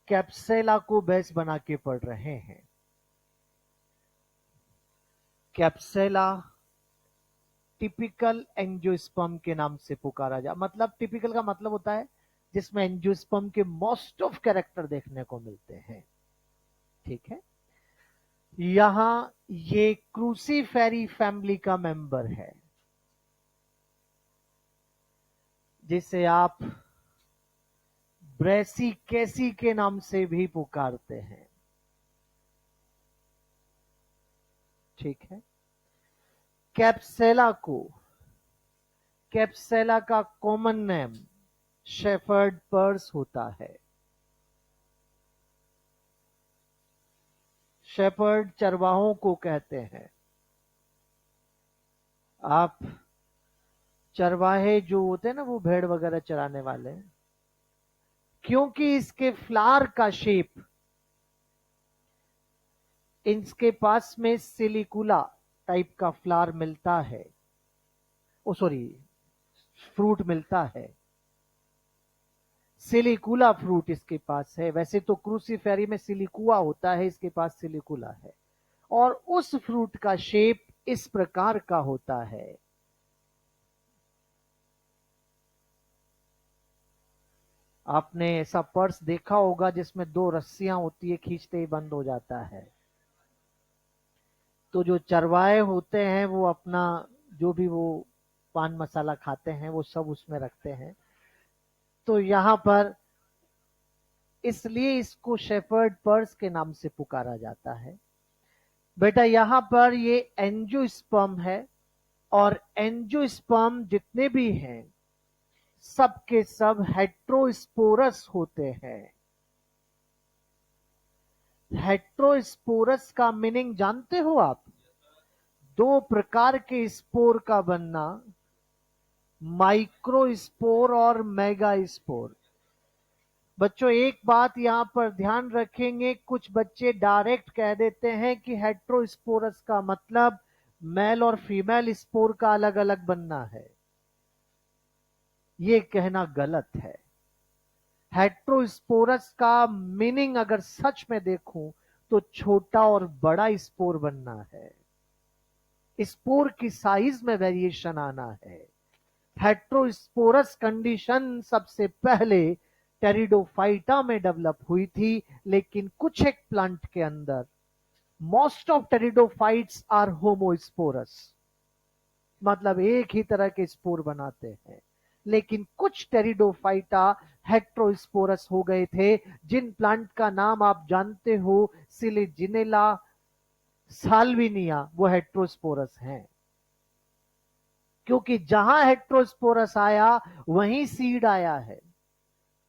कैप्सेला को बेस बना के पढ़ रहे हैं। कैप्सेला टिपिकल एंजियोस्पर्म के नाम से पुकारा जा, मतलब टिपिकल का मतलब होता है जिसमें एंजियोस्पर्म के मोस्ट ऑफ कैरेक्टर देखने को मिलते हैं। ठीक है, यहां ये क्रूसीफेरी फैमिली का मेंबर है, जिसे आप ब्रेसिकेसी के नाम से भी पुकारते हैं। ठीक है, कैप्सेला को, कैप्सेला का कॉमन नेम शेफर्ड पर्स होता है। शेफर्ड चरवाहों को कहते हैं। आप चरवाहे जो होते हैं ना, वो भेड़ वगैरह चराने वाले, क्योंकि इसके फ्लावर का शेप, इनके पास में सिलिकुला टाइप का फ्लावर मिलता है, ओ सॉरी फ्रूट मिलता है, सिलिकुला फ्रूट इसके पास है। वैसे तो क्रूसीफेरी में सिलिकुआ होता है, इसके पास सिलिकुला है। और उस फ्रूट का शेप इस प्रकार का होता है। आपने ऐसा पर्स देखा होगा जिसमें दो रस्सियां होती है, खींचते ही बंद हो जाता है। तो जो चरवाहे होते हैं वो अपना जो भी वो पान मसाला खाते हैं वो सब उसमें रखते हैं। तो यहां पर इसलिए इसको शेफर्ड पर्स के नाम से पुकारा जाता है। बेटा यहां पर ये एंजियोस्पर्म है, और एंजियोस्पर्म जितने भी हैं सब के सब हेट्रोस्पोरस होते हैं। हेट्रोस्पोरस का मीनिंग जानते हो आप? दो प्रकार के स्पोर का बनना, माइक्रो स्पोर और मेगा स्पोर। बच्चों एक बात यहां पर ध्यान रखेंगे, कुछ बच्चे डायरेक्ट कह देते हैं कि हेट्रोस्पोरस का मतलब मेल और फीमेल स्पोर का अलग अलग बनना है। यह कहना गलत है। हेट्रोस्पोरस का मीनिंग अगर सच में देखूं तो छोटा और बड़ा स्पोर बनना है, स्पोर की साइज में वेरिएशन आना है। हेट्रोस्पोरस कंडीशन सबसे पहले टेरिडोफाइटा में डेवलप हुई थी, लेकिन कुछ एक प्लांट के अंदर most of pteridophytes are homosporous, मतलब एक ही तरह के स्पोर बनाते हैं, लेकिन कुछ टेरिडोफाइटा हेट्रोस्पोरस हो गए थे, जिन प्लांट का नाम आप जानते हो सिलिजिनेला साल्विनिया, वो हेट्रोस्पोरस हैं। क्योंकि जहां हेट्रोस्पोरस आया वहीं सीड आया है,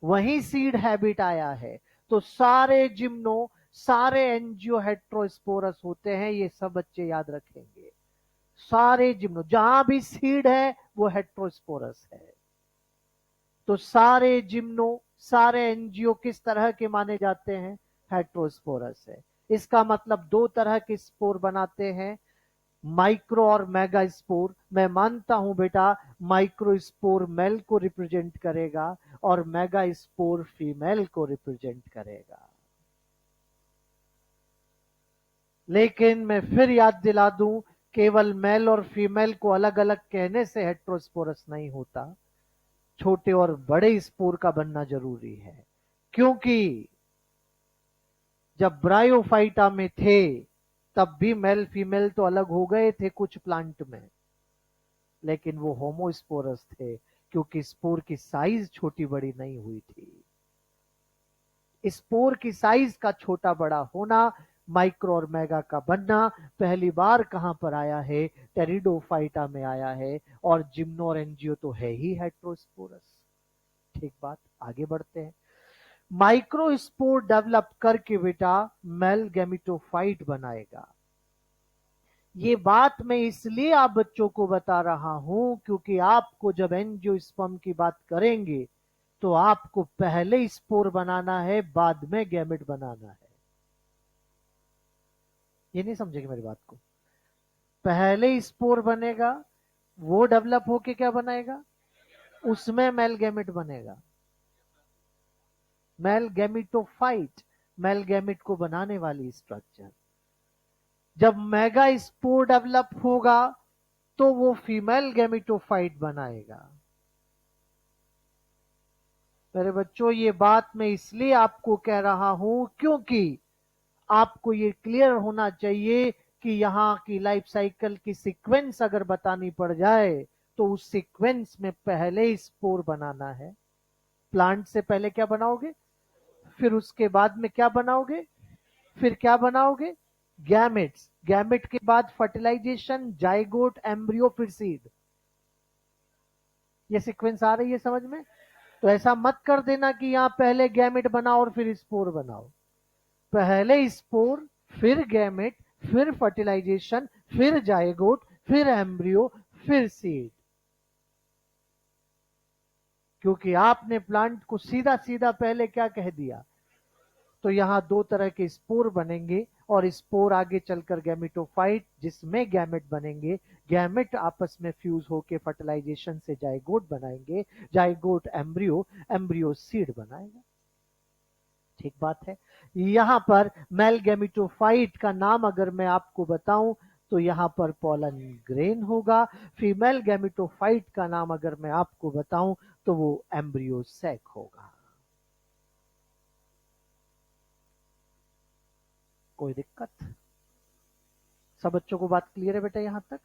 वहीं सीड हैबिट आया है। तो सारे जिम्नो, सारे एंजियो हेट्रोस्पोरस होते हैं, ये सब बच्चे याद रखेंगे। सारे जिम्नो जहां भी सीड है वो हेट्रोस्पोरस है। तो सारे जिम्नो, सारे एंजियो किस तरह के माने जाते हैं? हेट्रोस्पोरस है। इसका मतलब दो तरह के स्पोर बनाते हैं, माइक्रो और मेगा स्पोर। मैं मानता हूं बेटा माइक्रो स्पोर मेल को रिप्रेजेंट करेगा और मेगा स्पोर फीमेल को रिप्रेजेंट करेगा। लेकिन मैं फिर याद दिला दूं, केवल मेल और फीमेल को अलग अलग कहने से हेट्रोस्पोरस नहीं होता, छोटे और बड़े स्पोर का बनना जरूरी है। क्योंकि जब ब्रायोफाइटा में थे तब भी मेल फीमेल तो अलग हो गए थे कुछ प्लांट में, लेकिन वो होमोस्पोरस थे, क्योंकि स्पोर की साइज छोटी बड़ी नहीं हुई थी। स्पोर की साइज का छोटा बड़ा होना, माइक्रो और मेगा का बनना पहली बार कहां पर आया है? टेरिडोफाइटा में आया है, और जिम्नो और एंजियो तो है ही हेट्रोस्पोरस। ठीक बात, आगे बढ़ते हैं। माइक्रो स्पोर डेवलप करके बेटा मेल गैमेटोफाइट बनाएगा। ये बात मैं इसलिए आप बच्चों को बता रहा हूं क्योंकि आपको जब एंजियोस्पर्म की बात करेंगे तो आपको पहले स्पोर बनाना है, बाद में गैमेट बनाना है। ये नहीं समझेंगे मेरी बात को? पहले स्पोर बनेगा, वो डेवलप होके क्या बनाएगा? उसमें मेल गैमेट बनेगा, मेल गैमेटोफाइट, मेल गैमेट को बनाने वाली स्ट्रक्चर। जब मेगा स्पोर डेवलप होगा तो वो फीमेल गैमेटोफाइट बनाएगा। मेरे बच्चों ये बात मैं इसलिए आपको कह रहा हूं क्योंकि आपको ये क्लियर होना चाहिए कि यहां की लाइफ साइकिल की सीक्वेंस अगर बतानी पड़ जाए तो उस सीक्वेंस में पहले स्पोर बनाना है। प्लांट से पहले क्या बनाओगे? फिर उसके बाद में क्या बनाओगे? फिर क्या बनाओगे? गैमेट्स। गैमेट के बाद फर्टिलाइजेशन, जाइगोट, एम्ब्रियो, फिर सीड। ये सीक्वेंस आ रही है समझ में? तो ऐसा मत कर देना कि यहां पहले गैमेट बनाओ और फिर स्पोर बनाओ। पहले स्पोर, फिर गैमेट, फिर फर्टिलाइजेशन, फिर जाइगोट, फिर एम्ब्रियो, फिर सीड। क्योंकि आपने प्लांट को सीधा सीधा पहले क्या कह दिया? तो यहां दो तरह के स्पोर बनेंगे और स्पोर आगे चलकर गैमेटोफाइट, जिसमें गैमेट बनेंगे। गैमेट आपस में फ्यूज होकर फर्टिलाइजेशन से जाइगोट बनाएंगे, जाइगोट एम्ब्रियो, एम्ब्रियो सीड बनाएगा। ठीक बात है। यहां पर मेल गैमेटोफाइट का नाम अगर मैं आपको बताऊं तो यहां पर पोलन ग्रेन होगा। फीमेल गैमेटोफाइट का नाम अगर मैं आपको बताऊं तो वो एम्ब्रियो सैक होगा। कोई दिक्कत? सब बच्चों को बात क्लियर है बेटा यहां तक?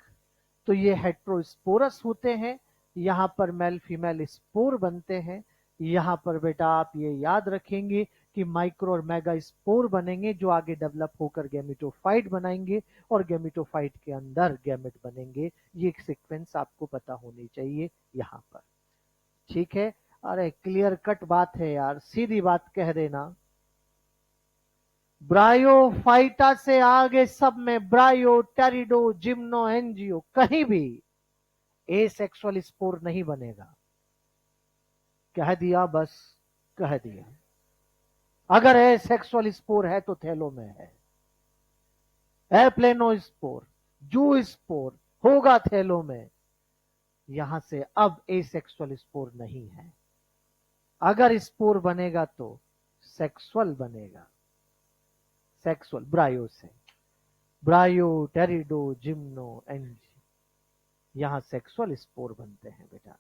तो ये हेट्रोस्पोरस होते हैं, यहां पर मेल फीमेल स्पोर बनते हैं। यहां पर बेटा आप ये याद रखेंगे कि माइक्रो और मेगा स्पोर बनेंगे जो आगे डेवलप होकर गैमेटोफाइट बनाएंगे और गैमेटोफाइट के अंदर गैमेट बनेंगे। ये एक सीक्वेंस आपको पता होनी चाहिए यहां पर। ठीक है? अरे क्लियर कट बात है यार, सीधी बात कह देना। ब्रायोफाइटा से आगे सब में ब्रायो, टेरिडो, जिम्नो, एंजियो, कहीं भी एसेक्सुअल स्पोर नहीं बनेगा। कह दिया, बस कह दिया। अगर एसेक्सुअल स्पोर है तो थैलो में है। एप्लेनोस्पोर, जू स्पोर होगा थैलो में। यहां से अब एसेक्सुअल स्पोर नहीं है। अगर स्पोर बनेगा तो सेक्सुअल बनेगा। सेक्सुअल ब्रायो से, ब्रायो, टेरिडो, जिम्नो, एंजी, यहां सेक्सुअल स्पोर बनते हैं बेटा।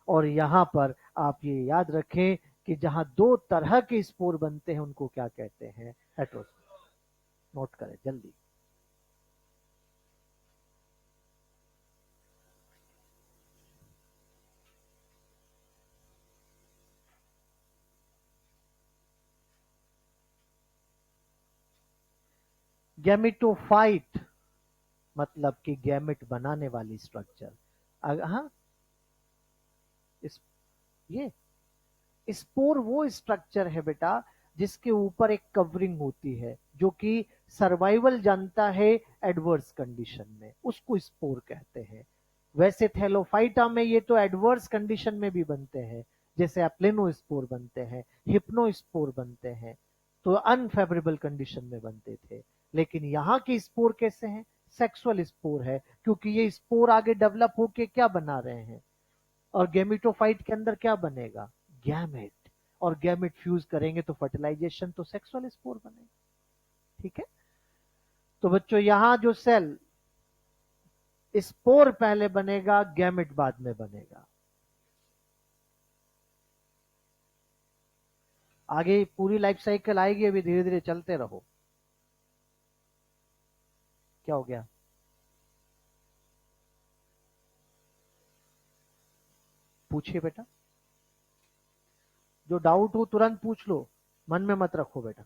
और यहां पर आप ये याद रखें कि जहां दो तरह के स्पोर बनते हैं उनको क्या कहते हैं? हेटेरोस्पोर। नोट करें जल्दी। गैमेटोफाइट मतलब कि गैमेट बनाने वाली स्ट्रक्चर। हाँ, इस ये स्पोर वो स्ट्रक्चर है बेटा जिसके ऊपर एक कवरिंग होती है जो कि सर्वाइवल जानता है एडवर्स कंडीशन में, उसको स्पोर कहते हैं। वैसे थैलोफाइटा में ये तो एडवर्स कंडीशन में भी बनते हैं, जैसे एप्लेनोस्पोर बनते हैं, हिप्नोस्पोर बनते हैं, तो अनफेवरेबल कंडीशन में बनते थे। लेकिन यहाँ के स्पोर कैसे हैं? सेक्सुअल स्पोर है, क्योंकि ये स्पोर आगे डेवलप होके क्या बना रहे हैं? और गैमेटोफाइट के अंदर क्या बनेगा? गैमेट। और गैमेट फ्यूज करेंगे तो फर्टिलाइजेशन, तो सेक्सुअल स्पोर बनेगा। ठीक है, तो बच्चों यहां जो सेल स्पोर पहले बनेगा, गैमेट बाद में बनेगा। आगे पूरी लाइफ साइकिल आएगी, अभी धीरे धीरे चलते रहो। क्या हो गया? पूछिए बेटा, जो डाउट हो तुरंत पूछ लो, मन में मत रखो बेटा।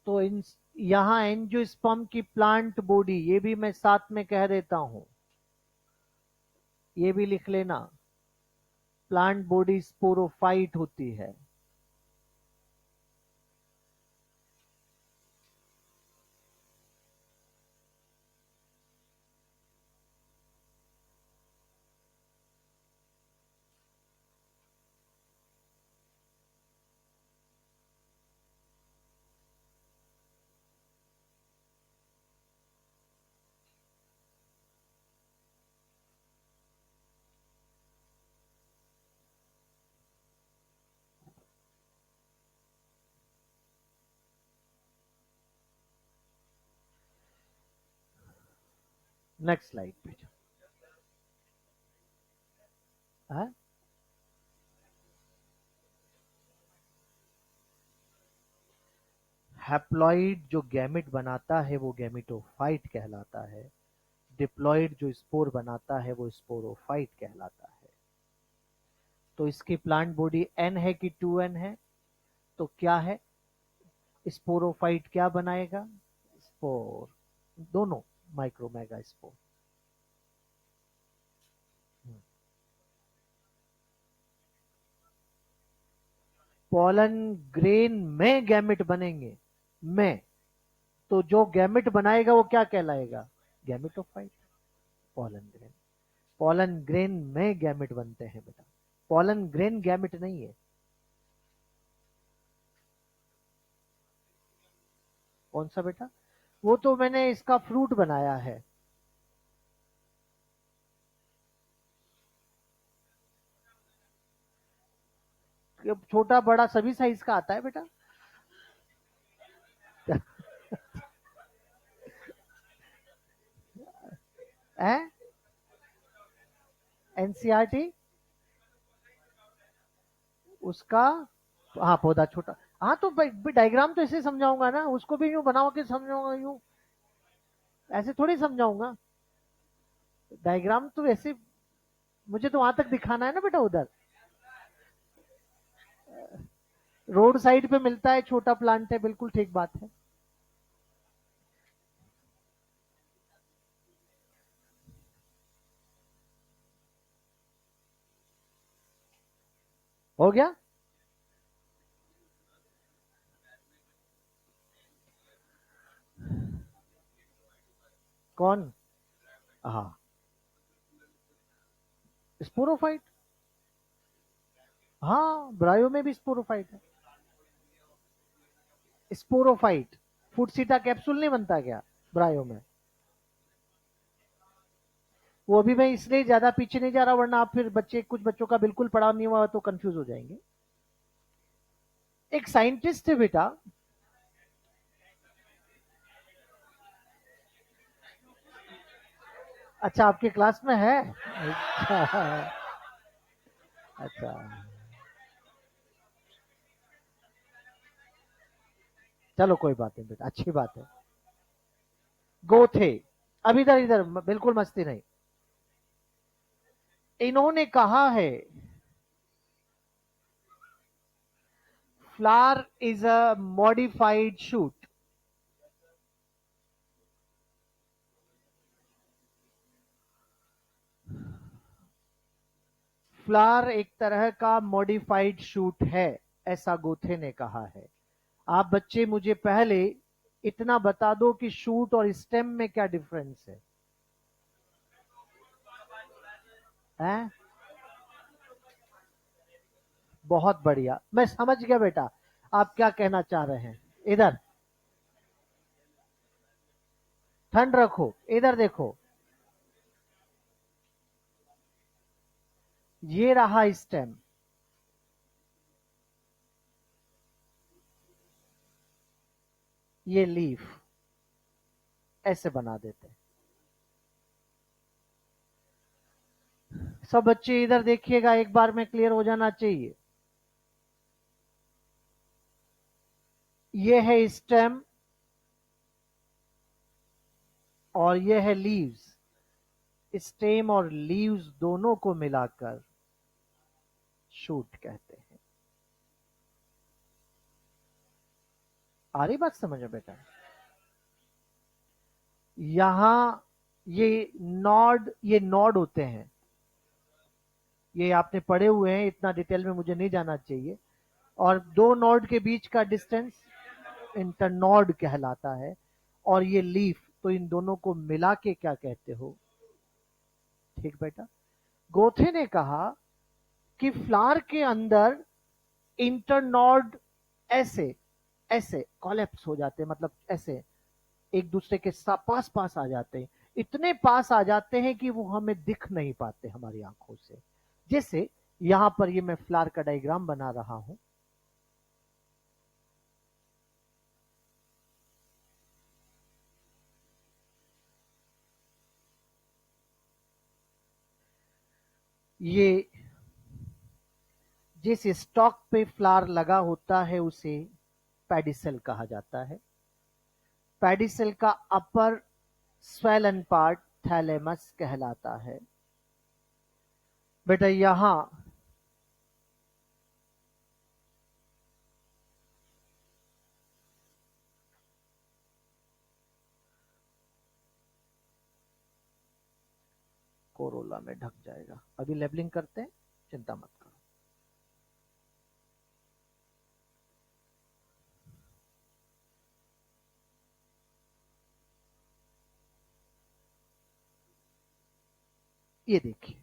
तो इन यहां एंजियोस्पर्म की प्लांट बॉडी, ये भी मैं साथ में कह देता हूं, ये भी लिख लेना। प्लांट बॉडी स्पोरोफाइट होती है। नेक्स्ट स्लाइड पे हाँ? हैप्लॉइड जो गैमेट बनाता है वो गैमेटोफाइट कहलाता है। डिप्लॉइड जो स्पोर बनाता है वो स्पोरोफाइट कहलाता है। तो इसकी प्लांट बॉडी एन है कि 2n है? तो क्या है? स्पोरोफाइट क्या बनाएगा? स्पोर, दोनों, माइक्रोमेगा स्पोर। पॉलन ग्रेन में गैमेट बनेंगे, में। तो जो गैमेट बनाएगा वो क्या कहलाएगा? Gametophyte. Pollen grain, pollen grain में गैमेट बनते हैं बेटा। पॉलन ग्रेन गैमेट नहीं है। कौन सा बेटा? वो तो मैंने इसका फ्रूट बनाया है। छोटा बड़ा सभी साइज का आता है बेटा। है एनसीईआरटी उसका। हाँ, पौधा छोटा। हाँ, तो डायग्राम तो ऐसे समझाऊंगा ना, उसको भी यूं बनाओ के समझाऊंगा यूं। ऐसे थोड़ी समझाऊंगा, डायग्राम तो वैसे मुझे तो वहां तक दिखाना है ना बेटा। उधर रोड साइड पे मिलता है, छोटा प्लांट है, बिल्कुल ठीक बात है। हो गया। कौन? हाँ, स्पोरोफाइट। हाँ, ब्रायो में भी स्पोरोफाइट है। स्पोरोफाइट। फुटसीटा कैप्सूल नहीं बनता क्या ब्रायो में? वो अभी मैं इसलिए ज्यादा पीछे नहीं जा रहा, वरना आप फिर बच्चे, कुछ बच्चों का बिल्कुल पढ़ा नहीं हुआ तो कंफ्यूज हो जाएंगे। एक साइंटिस्ट है बेटा। अच्छा, आपके क्लास में है? अच्छा। अच्छा, चलो कोई बात नहीं बेटा, अच्छी बात है। गोथे। अब इधर इधर बिल्कुल मस्ती नहीं। इन्होंने कहा है flower is a modified shoot. Flower एक तरह का मॉडिफाइड शूट है, ऐसा गोथे ने कहा है। आप बच्चे मुझे पहले इतना बता दो कि शूट और स्टेम में क्या डिफरेंस है? हैं? बहुत बढ़िया, मैं समझ गया बेटा आप क्या कहना चाह रहे हैं। इधर ठंड रखो, इधर देखो। ये रहा स्टेम, ये लीफ, ऐसे बना देते हैं। सब बच्चे इधर देखिएगा, एक बार में क्लियर हो जाना चाहिए। ये है स्टेम और ये है लीव्स। स्टेम और लीव्स दोनों को मिलाकर शूट कहते हैं। आ रही बात समझ में बेटा? यहां ये नॉड होते हैं। ये आपने पढ़े हुए हैं, इतना डिटेल में मुझे नहीं जाना चाहिए। और दो नॉड के बीच का डिस्टेंस इंटरनॉड कहलाता है। और ये लीफ, तो इन दोनों को मिला के क्या कहते हो? ठीक बेटा। गोथे ने कहा कि फ्लावर के अंदर इंटरनॉड ऐसे ऐसे कॉलेप्स हो जाते हैं, मतलब ऐसे एक दूसरे के पास पास आ जाते हैं। इतने पास आ जाते हैं कि वो हमें दिख नहीं पाते हमारी आंखों से। जैसे यहां पर ये मैं फ्लावर का डायग्राम बना रहा हूं। ये जिस स्टॉक पे फ्लावर लगा होता है उसे पेडिसल कहा जाता है। पेडिसल का अपर स्वेलन पार्ट थैलेमस कहलाता है। बेटा यहां कोरोला में ढक जाएगा, अभी लेबलिंग करते हैं, चिंता मत करो। ये देखिए,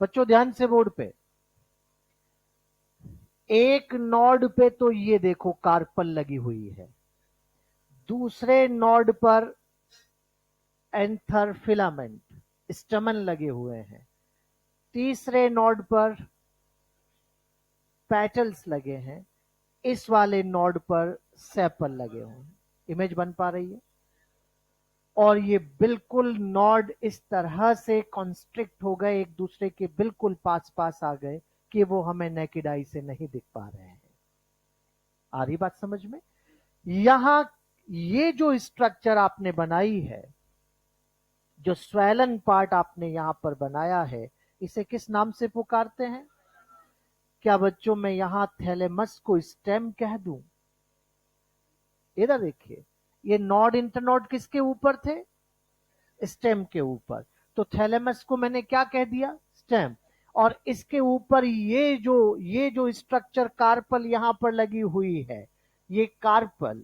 बच्चों ध्यान से बोर्ड पे। एक नॉड पे तो ये देखो कार्पल लगी हुई है, दूसरे नॉड पर एंथर फिलामेंट स्टमन लगे हुए हैं, तीसरे नॉड पर पेटल्स लगे हैं, इस वाले नॉड पर सेपल लगे हुए हैं। इमेज बन पा रही है? और ये बिल्कुल नॉड इस तरह से कॉन्स्ट्रिक्ट हो गए, एक दूसरे के बिल्कुल पास पास आ गए कि वो हमें नेकेड आई से नहीं दिख पा रहे हैं। आ रही बात समझ में? यहां ये जो स्ट्रक्चर आपने बनाई है, जो स्वेलन पार्ट आपने यहां पर बनाया है, इसे किस नाम से पुकारते हैं? क्या बच्चों मैं यहां थैलेमस को स्टेम कह दूं? इधर देखिए, ये नॉड इंटरनॉड किसके ऊपर थे? स्टेम के ऊपर। तो थैलेमस को मैंने क्या कह दिया? स्टेम। और इसके ऊपर ये जो स्ट्रक्चर कार्पल यहां पर लगी हुई है, ये कार्पल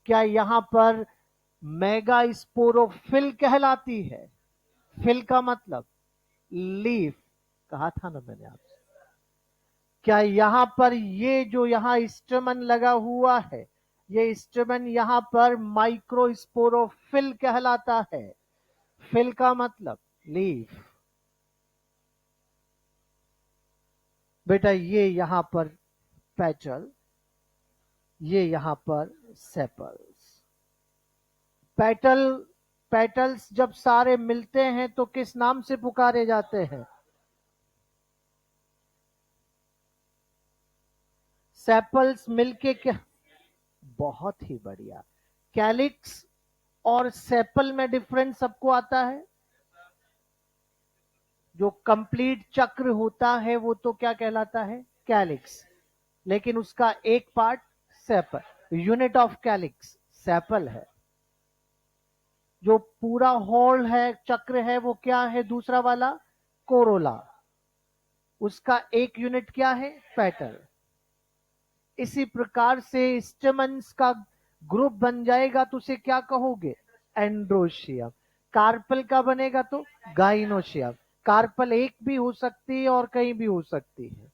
क्या यहां पर मेगा स्पोरोफिल कहलाती है? फिल का मतलब लीफ, कहा था ना मैंने आपसे। क्या यहां पर ये जो यहां स्टेमन लगा हुआ है, ये स्टेमन यहां पर माइक्रोस्पोरोफिल कहलाता है? फिल का मतलब लीफ। बेटा ये यहां पर पेटल, ये यहां पर सेपल्स। पेटल पेटल्स जब सारे मिलते हैं तो किस नाम से पुकारे जाते हैं? सेपल्स मिलके क्या? बहुत ही बढ़िया। कैलिक्स और सेपल में डिफरेंस सबको आता है? जो कंप्लीट चक्र होता है वो तो क्या कहलाता है? कैलिक्स। लेकिन उसका एक part sepal, unit of calyx sepal है। जो पूरा होल है, चक्र है, वो क्या है? दूसरा वाला कोरोला। उसका एक यूनिट क्या है? पेटल। इसी प्रकार से स्टेमन्स का ग्रुप बन जाएगा तो उसे क्या कहोगे? एंड्रोशियम। कार्पल का बनेगा तो गाइनोशियम। कार्पल एक भी हो सकती है और कहीं भी हो सकती है,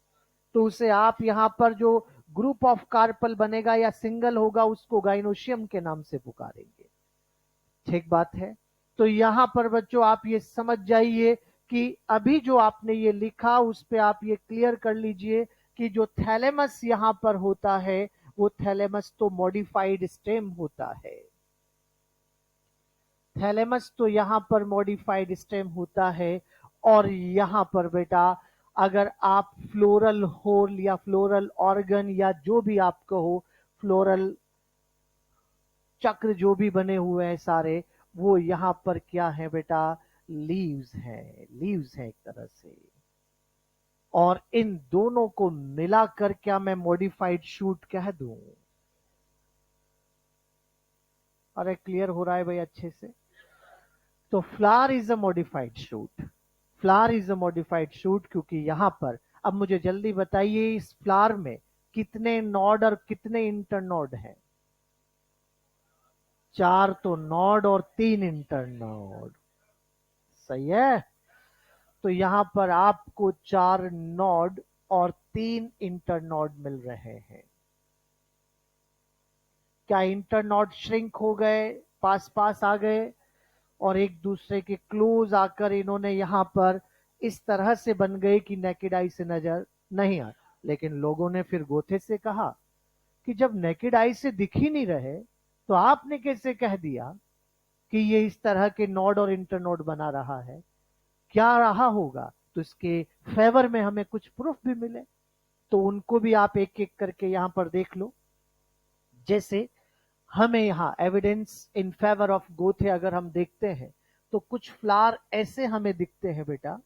तो उसे आप यहां पर जो ग्रुप ऑफ कार्पल बनेगा या सिंगल होगा उसको गाइनोशियम के नाम से पुकारेंगे। ठीक बात है? तो यहां पर बच्चों आप ये समझ जाइए कि अभी जो आपने ये लिखा उस पे आप ये क्लियर कर लीजिए कि जो थैलेमस यहां पर होता है वो थैलेमस तो मॉडिफाइड स्टेम होता है। थैलेमस तो यहां पर मॉडिफाइड स्टेम होता है। और यहां पर बेटा अगर आप फ्लोरल होल या फ्लोरल ऑर्गन या जो भी आप कहो, फ्लोरल चक्र जो भी बने हुए हैं सारे, वो यहां पर क्या है बेटा? लीव्स हैं। लीव्स हैं एक तरह से। और इन दोनों को मिलाकर क्या मैं मॉडिफाइड शूट कह दूं? अरे क्लियर हो रहा है भाई अच्छे से? तो flower is a modified shoot. Flower is a modified shoot क्योंकि यहां पर, अब मुझे जल्दी बताइए इस फ्लावर में कितने नॉड और कितने इंटरनॉड हैं? 4 तो नॉड और 3 इंटरनॉड। सही है? तो यहां पर आपको 4 नॉड और 3 इंटरनॉड मिल रहे हैं। क्या इंटरनॉड श्रिंक हो गए, पास पास आ गए और एक दूसरे के क्लोज आकर इन्होंने यहां पर इस तरह से बन गए कि नेकेड आई से नजर नहीं आ? लेकिन लोगों ने फिर गोथे से कहा कि जब नेकेड आई से दिख ही नहीं रहे तो आपने कैसे कह दिया कि ये इस तरह के नोड और इंटरनोड बना रहा है? क्या रहा होगा? तो इसके फेवर में हमें कुछ प्रूफ भी मिले, तो उनको भी आप एक एक करके यहां पर देख लो। जैसे हमें यहां एविडेंस इन फेवर ऑफ गोथे अगर हम देखते हैं तो कुछ फ्लावर ऐसे हमें दिखते हैं बेटा,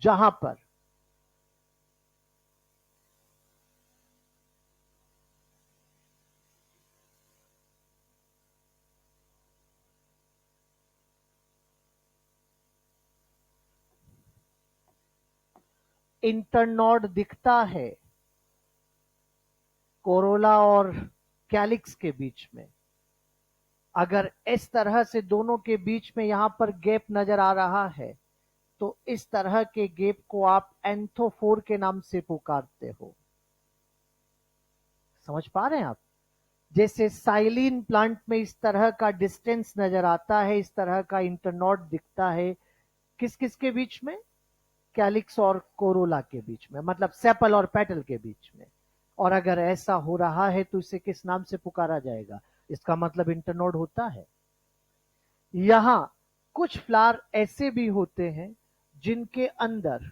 जहां पर इंटरनोड दिखता है कोरोला और कैलिक्स के बीच में। अगर इस तरह से दोनों के बीच में यहां पर गैप नजर आ रहा है तो इस तरह के गैप को आप एंथोफोर के नाम से पुकारते हो। समझ पा रहे हैं आप? जैसे साइलिन प्लांट में इस तरह का डिस्टेंस नजर आता है, इस तरह का इंटरनोड दिखता है किस किस के बीच में? कैलिक्स और कोरोला के बीच में, मतलब सेपल और पेटल के बीच में। और अगर ऐसा हो रहा है तो इसे किस नाम से पुकारा जाएगा? इसका मतलब इंटरनोड होता है। यहां कुछ फ्लावर ऐसे भी होते हैं जिनके अंदर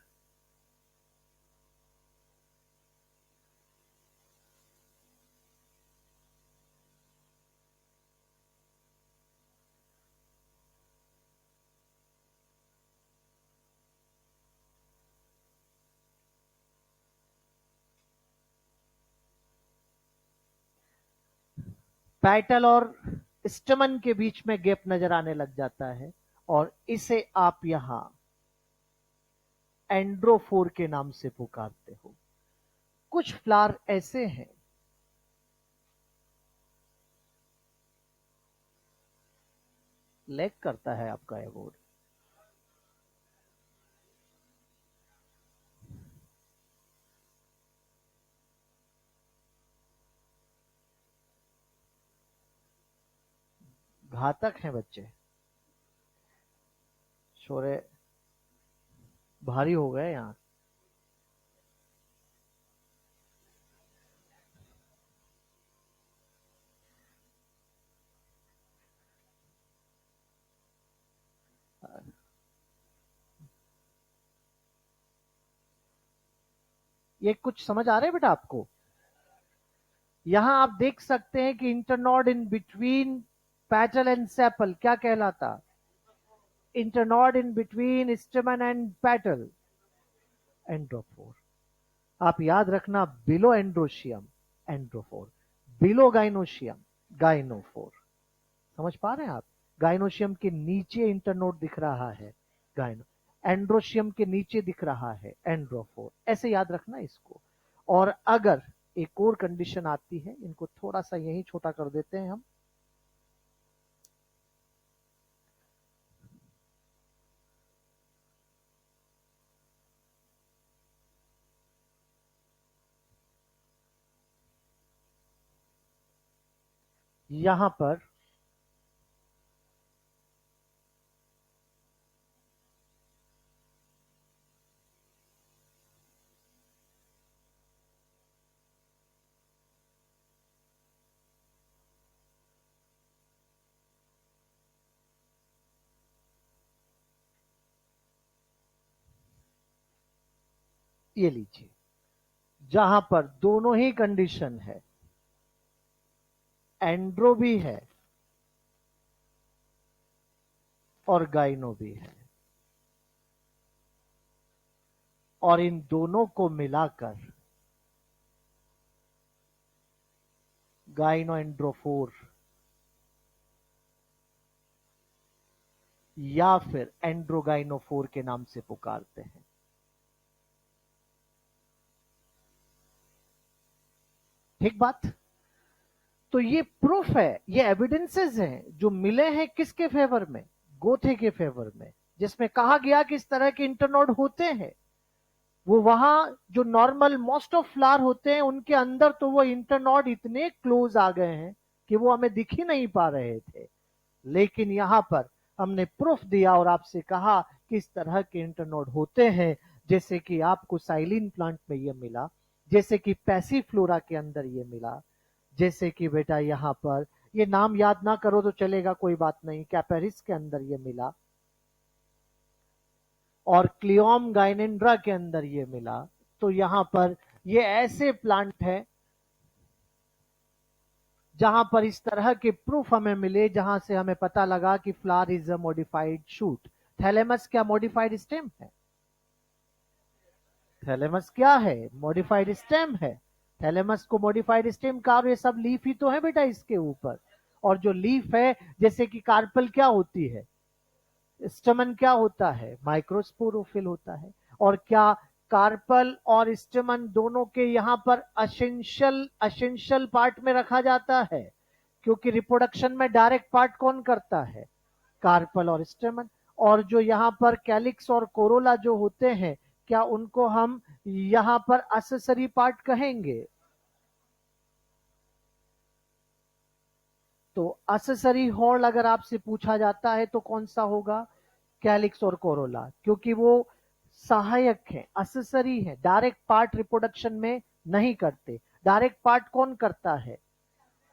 पेटल और स्टमन के बीच में गैप नजर आने लग जाता है, और इसे आप यहां एंड्रोफोर के नाम से पुकारते हो। कुछ फ्लावर ऐसे हैं, लैग करता है आपका ये बोर्ड। घातक हैं बच्चे, छोरे भारी हो गए यहां। ये कुछ समझ आ रहे हैं बेटा आपको? यहां आप देख सकते हैं कि internode in between petal and sepal क्या कहलाता? Internode in between stamen and petal, androphore. आप याद रखना, below androecium androphore, below gynoecium gynophore. समझ पा रहे हैं आप? गाइनोशियम के नीचे इंटरनोड दिख रहा है गाइनो, एंड्रोशियम के नीचे दिख रहा है एंड्रोफोर। ऐसे याद रखना इसको। और अगर एक और कंडीशन आती है, इनको थोड़ा सा यही छोटा कर देते हैं हम। यहां पर ये लीजिए, जहां पर दोनों ही कंडीशन है, एंड्रो भी है और गाइनो भी है, और इन दोनों को मिलाकर गाइनो एंड्रोफोर या फिर एंड्रोगाइनोफोर के नाम से पुकारते हैं। ठीक बात? तो ये प्रूफ है, ये एविडेंसेस हैं जो मिले हैं किसके फेवर में? गोथे के फेवर में, जिसमें कहा गया कि इस तरह के इंटरनोड होते हैं। वो वहां जो नॉर्मल मोस्ट ऑफ फ्लावर होते हैं उनके अंदर तो वो इंटरनोड इतने क्लोज आ गए हैं कि वो हमें दिख ही नहीं पा रहे थे। लेकिन यहां पर हमने प्रूफ दिया और आपसे कहा कि इस तरह के इंटरनोड होते हैं, जैसे कि आपको साइलिन प्लांट में ये मिला, जैसे कि पैसीफ्लोरा के अंदर ये मिला, जैसे कि बेटा यहां पर ये नाम याद ना करो तो चलेगा, कोई बात नहीं, कैपेरिस के अंदर ये मिला, और क्लियोम गाइनेंड्रा के अंदर ये मिला। तो यहां पर ये ऐसे प्लांट है जहां पर इस तरह के प्रूफ हमें मिले, जहां से हमें पता लगा कि flower is a modified shoot. Thalamus क्या मॉडिफाइड स्टेम है? थैलेमस क्या है? मॉडिफाइड स्टेम है। थैलेमस को मॉडिफाइड स्टेम कहा, और ये सब लीफ ही तो है बेटा इसके ऊपर। और जो लीफ है, जैसे कि कार्पल क्या होती है, स्टेमन क्या होता है, माइक्रोस्पोरोफिल होता है। और क्या कार्पल और स्टेमन दोनों के यहां पर असेंशियल पार्ट में रखा जाता है? क्योंकि रिप्रोडक्शन में डायरेक्ट पार्ट कौन करता है? कार्पल और स्टेमन। और जो यहां पर कैलिक्स और कोरोला जो होते हैं, क्या उनको हम यहां पर असेसरी पार्ट कहेंगे? तो असेसरी हॉर्न अगर आपसे पूछा जाता है तो कौन सा होगा? कैलिक्स और कोरोला, क्योंकि वो सहायक है, असेसरी है, डायरेक्ट पार्ट रिप्रोडक्शन में नहीं करते। डायरेक्ट पार्ट कौन करता है?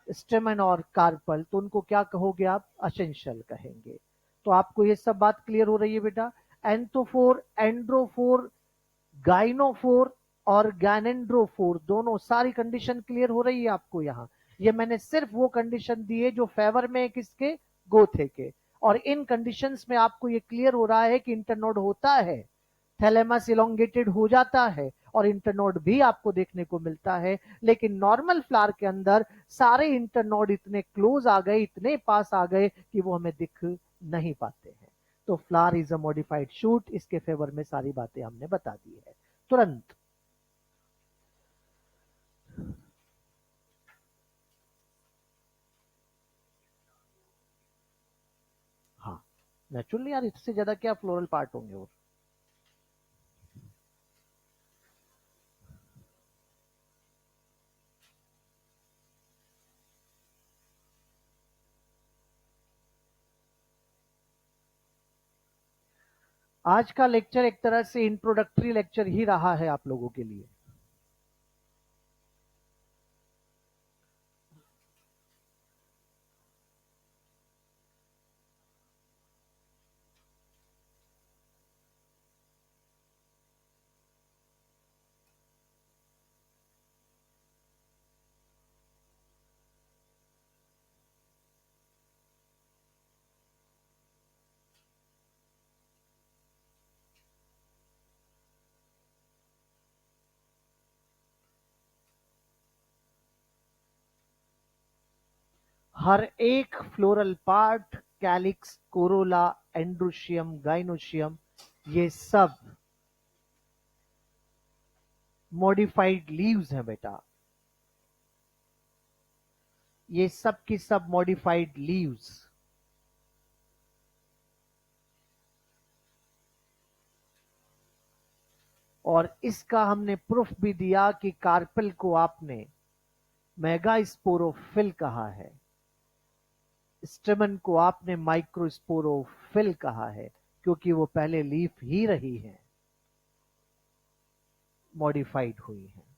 स्टेमन और कार्पल। तो उनको क्या कहोगे आप? असेंशियल कहेंगे। तो आपको ये सब बात क्लियर हो रही है बेटा? एंथोफोर, एंड्रोफोर, गाइनोफोर और गैनेंड्रोफोर, दोनों सारी कंडीशन क्लियर हो रही है आपको यहाँ। ये मैंने सिर्फ वो कंडीशन दी है जो फेवर में है किसके, गोथे के। और इन कंडीशंस में आपको ये क्लियर हो रहा है कि इंटरनोड होता है, थैलेमस इलोंगेटेड हो जाता है और इंटरनोड भी आपको देखने को मिलता है। लेकिन नॉर्मल फ्लावर के अंदर सारे इंटरनोड इतने क्लोज आ गए, इतने पास आ गए कि वो हमें दिख नहीं पाते हैं। तो flower is a modified shoot, इसके फेवर में सारी बातें हमने बता दी है तुरंत। हाँ, नेचुरली यार, इससे ज्यादा क्या फ्लोरल पार्ट होंगे। और आज का लेक्चर एक तरह से इंट्रोडक्टरी लेक्चर ही रहा है आप लोगों के लिए। हर एक floral part, calyx, Corolla, androecium, gynoecium, ये सब मॉडिफाइड लीव्स हैं बेटा। ये सब की सब मॉडिफाइड लीव्स। और इसका हमने प्रूफ भी दिया कि कार्पेल को आपने मेगास्पोरोफिल कहा है, स्टेमन को आपने माइक्रोस्पोरोफिल कहा है, क्योंकि वो पहले लीफ ही रही है, मॉडिफाइड हुई है।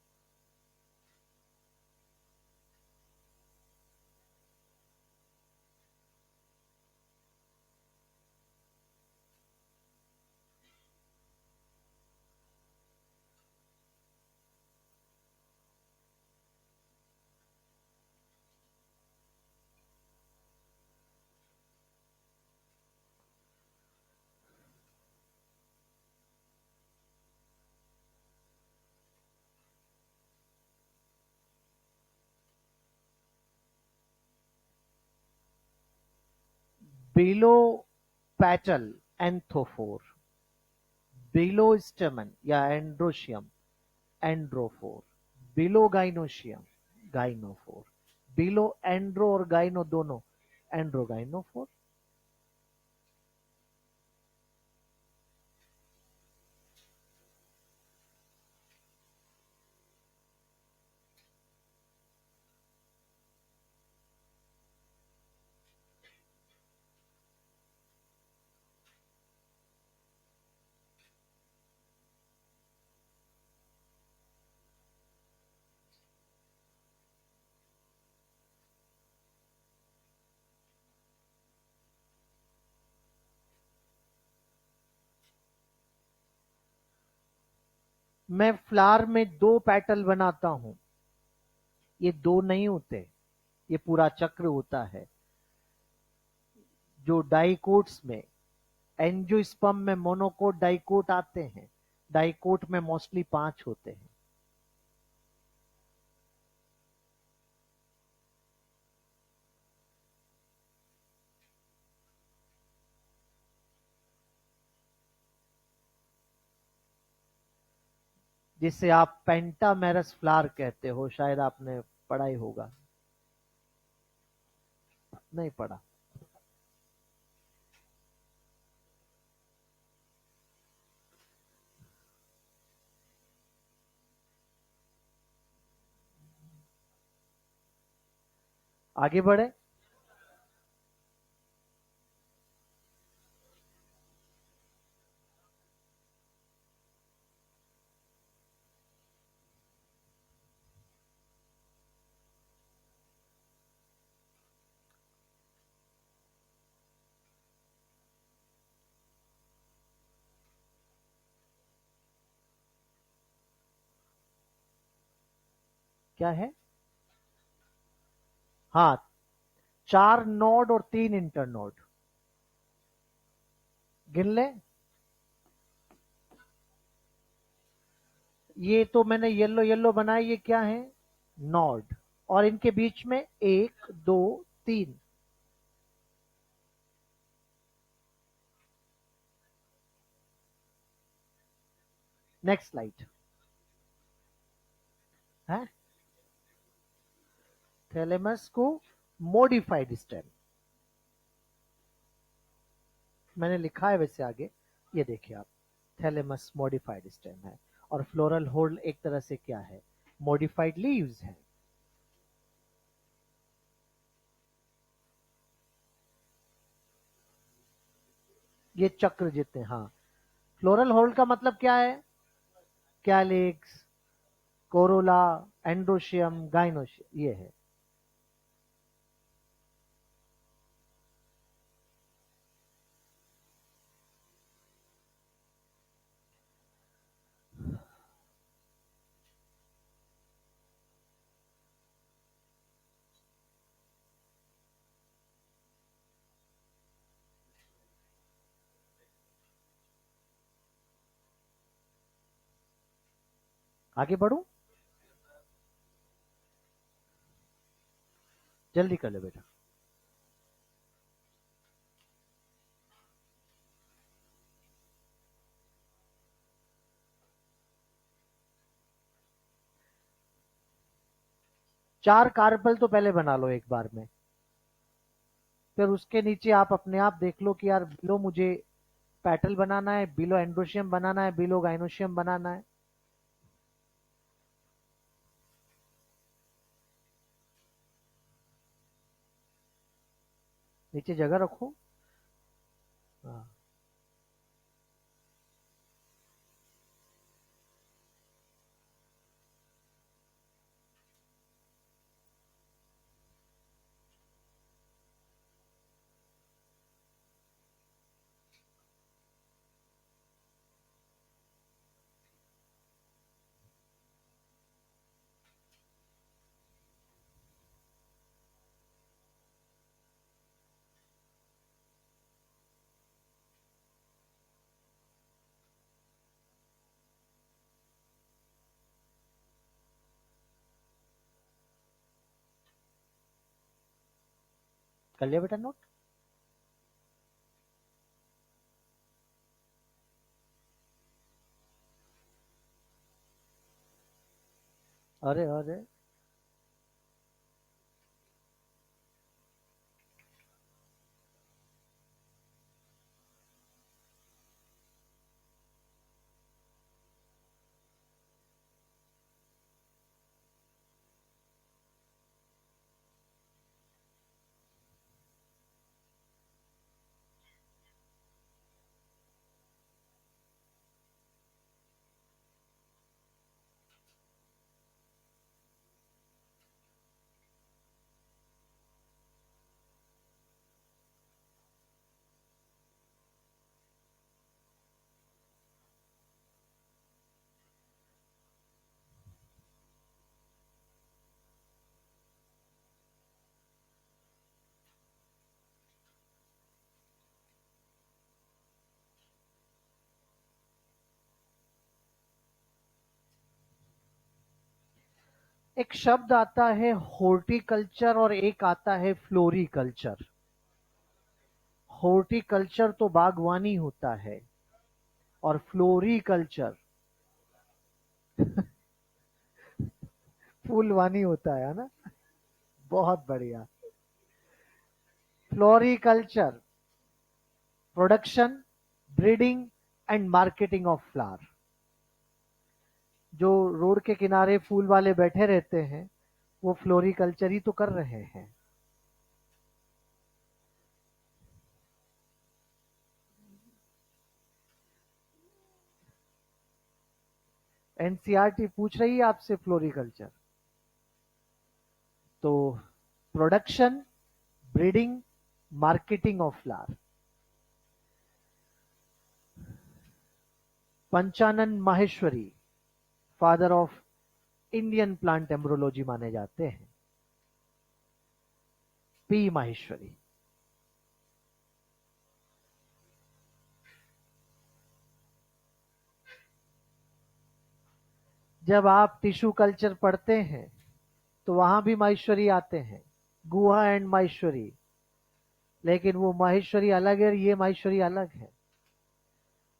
Below petal anthophore, below stamen या androecium androphore, below gynoecium gynophore, below andro और गाइनो दोनों एंड्रोगाइनोफोर। मैं फ्लावर में दो पेटल बनाता हूं, ये दो नहीं होते, ये पूरा चक्र होता है। जो डाइकोट्स में, एंजियोस्पर्म में मोनोकोट डाइकोट आते हैं, डाइकोट में मोस्टली 5 होते हैं। जिसे आप पेंटामेरस फ्लावर कहते हो, शायद आपने पढ़ा ही होगा। नहीं पढ़ा? आगे बढ़े। क्या है? हाँ, 4 नोड और 3 इंटरनोड। गिन ले। ये तो मैंने येलो येलो बनाया, ये क्या है? नोड। और इनके बीच में 1 2 3। नेक्स्ट स्लाइड है। थैलेमस को मॉडिफाइड स्टेम, मैंने लिखा है वैसे आगे, ये देखिए आप। थैलेमस मॉडिफाइड स्टेम है, और फ्लोरल होल्ड एक तरह से क्या है? मॉडिफाइड लीव्स है। ये चक्र जितने, हाँ। फ्लोरल होल्ड का मतलब क्या है? कैलिक्स, कोरोला, एंड्रोशियम, गाइनोशियम, ये है। आगे बढ़ू? जल्दी कर ले बेटा। चार कार्पल तो पहले बना लो एक बार में, फिर उसके नीचे आप अपने आप देख लो कि यार बिलो मुझे पेटल बनाना है, बिलो एंड्रोशियम बनाना है, बिलो गाइनोशियम बनाना है। नीचे जगह रखो। हाँ। कर लिया बेटा नोट? अरे अरे, एक शब्द आता है हॉर्टिकल्चर और एक आता है फ्लोरिकल्चर। हॉर्टिकल्चर तो बागवानी होता है, और फ्लोरिकल्चर फूलवानी होता है ना। बहुत बढ़िया। Floriculture, production, breeding and marketing of flower. जो रोड के किनारे फूल वाले बैठे रहते हैं, वो फ्लोरिकल्चर ही तो कर रहे हैं। एनसीईआरटी पूछ रही है आपसे फ्लोरिकल्चर। तो production, breeding, marketing of flower. Panchanan Maheshwari, father of Indian plant embryology माने जाते हैं। पी माहेश्वरी। जब आप टिश्यू कल्चर पढ़ते हैं तो वहां भी माहेश्वरी आते हैं, गुहा एंड माहेश्वरी, लेकिन वो माहेश्वरी अलग है, ये माहेश्वरी अलग है।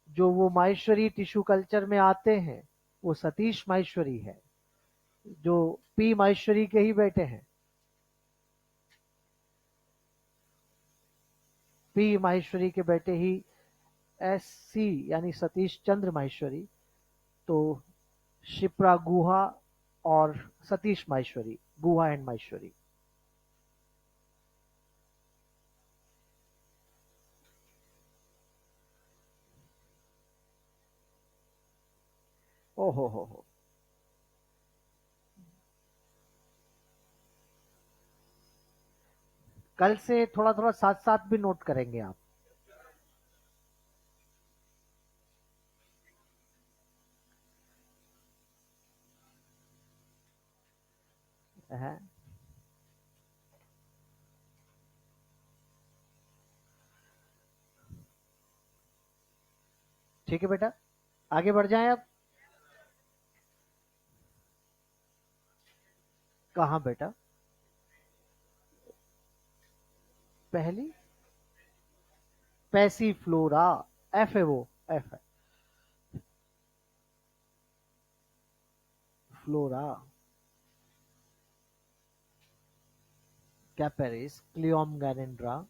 जो वो माहेश्वरी टिश्यू कल्चर में आते हैं वो सतीश माहेश्वरी है, जो पी माहेश्वरी के ही बेटे हैं। पी माहेश्वरी के बेटे ही एस सी यानी सतीश चंद्र माहेश्वरी, तो शिप्रा गुहा और सतीश माहेश्वरी, गुहा एंड माहेश्वरी। हो। कल से थोड़ा थोड़ा साथ साथ भी नोट करेंगे आप। है? ठीक है बेटा, आगे बढ़ जाएं अब। कहां बेटा? पहली पैसीफ्लोरा, एफ है वो, एफ है फ्लोरा। कैपेरिस, क्लियोम गैनेंड्रा।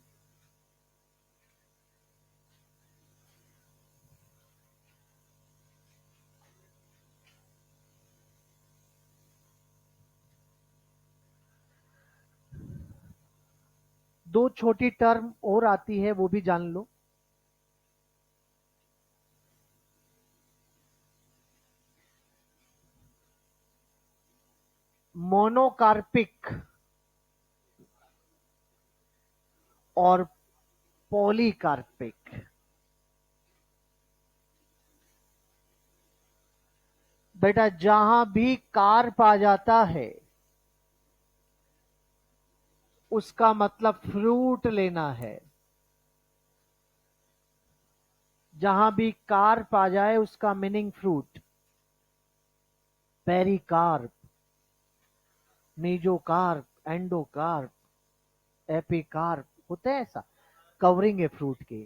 दो छोटी टर्म और आती है, वो भी जान लो। मोनोकार्पिक और पॉलीकार्पिक। बेटा जहां भी कार्प आ जाता है उसका मतलब फ्रूट लेना है। जहां भी कार्प आ जाए उसका meaning fruit. Pericarp, mesocarp, endocarp, epicarp होते हैं, ऐसा कवरिंग है फ्रूट की।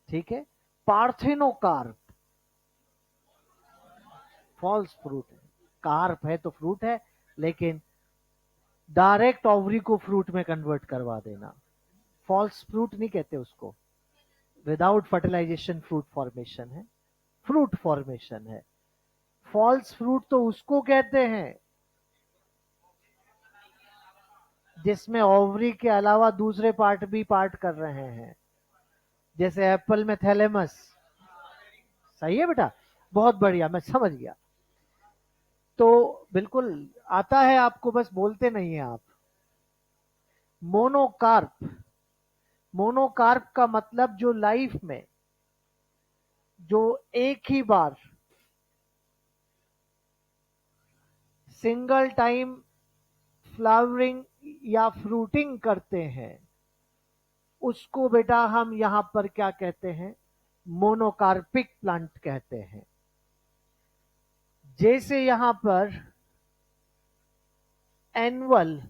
ठीक है। पार्थेनोकार्प फॉल्स फ्रूट है। कार्प है तो फ्रूट है, लेकिन डायरेक्ट ओवरी को फ्रूट में कन्वर्ट करवा देना, फॉल्स फ्रूट नहीं कहते उसको। विदाउट फर्टिलाइजेशन फ्रूट फॉर्मेशन है, फ्रूट फॉर्मेशन है। फॉल्स फ्रूट तो उसको कहते हैं जिसमें ओवरी के अलावा दूसरे पार्ट भी पार्ट कर रहे हैं, जैसे एप्पल में थैलेमस। सही है बेटा, बहुत बढ़िया, मैं समझ गया। तो बिल्कुल आता है आपको, बस बोलते नहीं है आप। मोनोकार्प, मोनोकार्प का मतलब जो लाइफ में जो एक ही बार सिंगल टाइम फ्लावरिंग या फ्रूटिंग करते हैं उसको बेटा हम यहां पर क्या कहते हैं? मोनोकार्पिक प्लांट कहते हैं। जैसे यहां पर एनुअल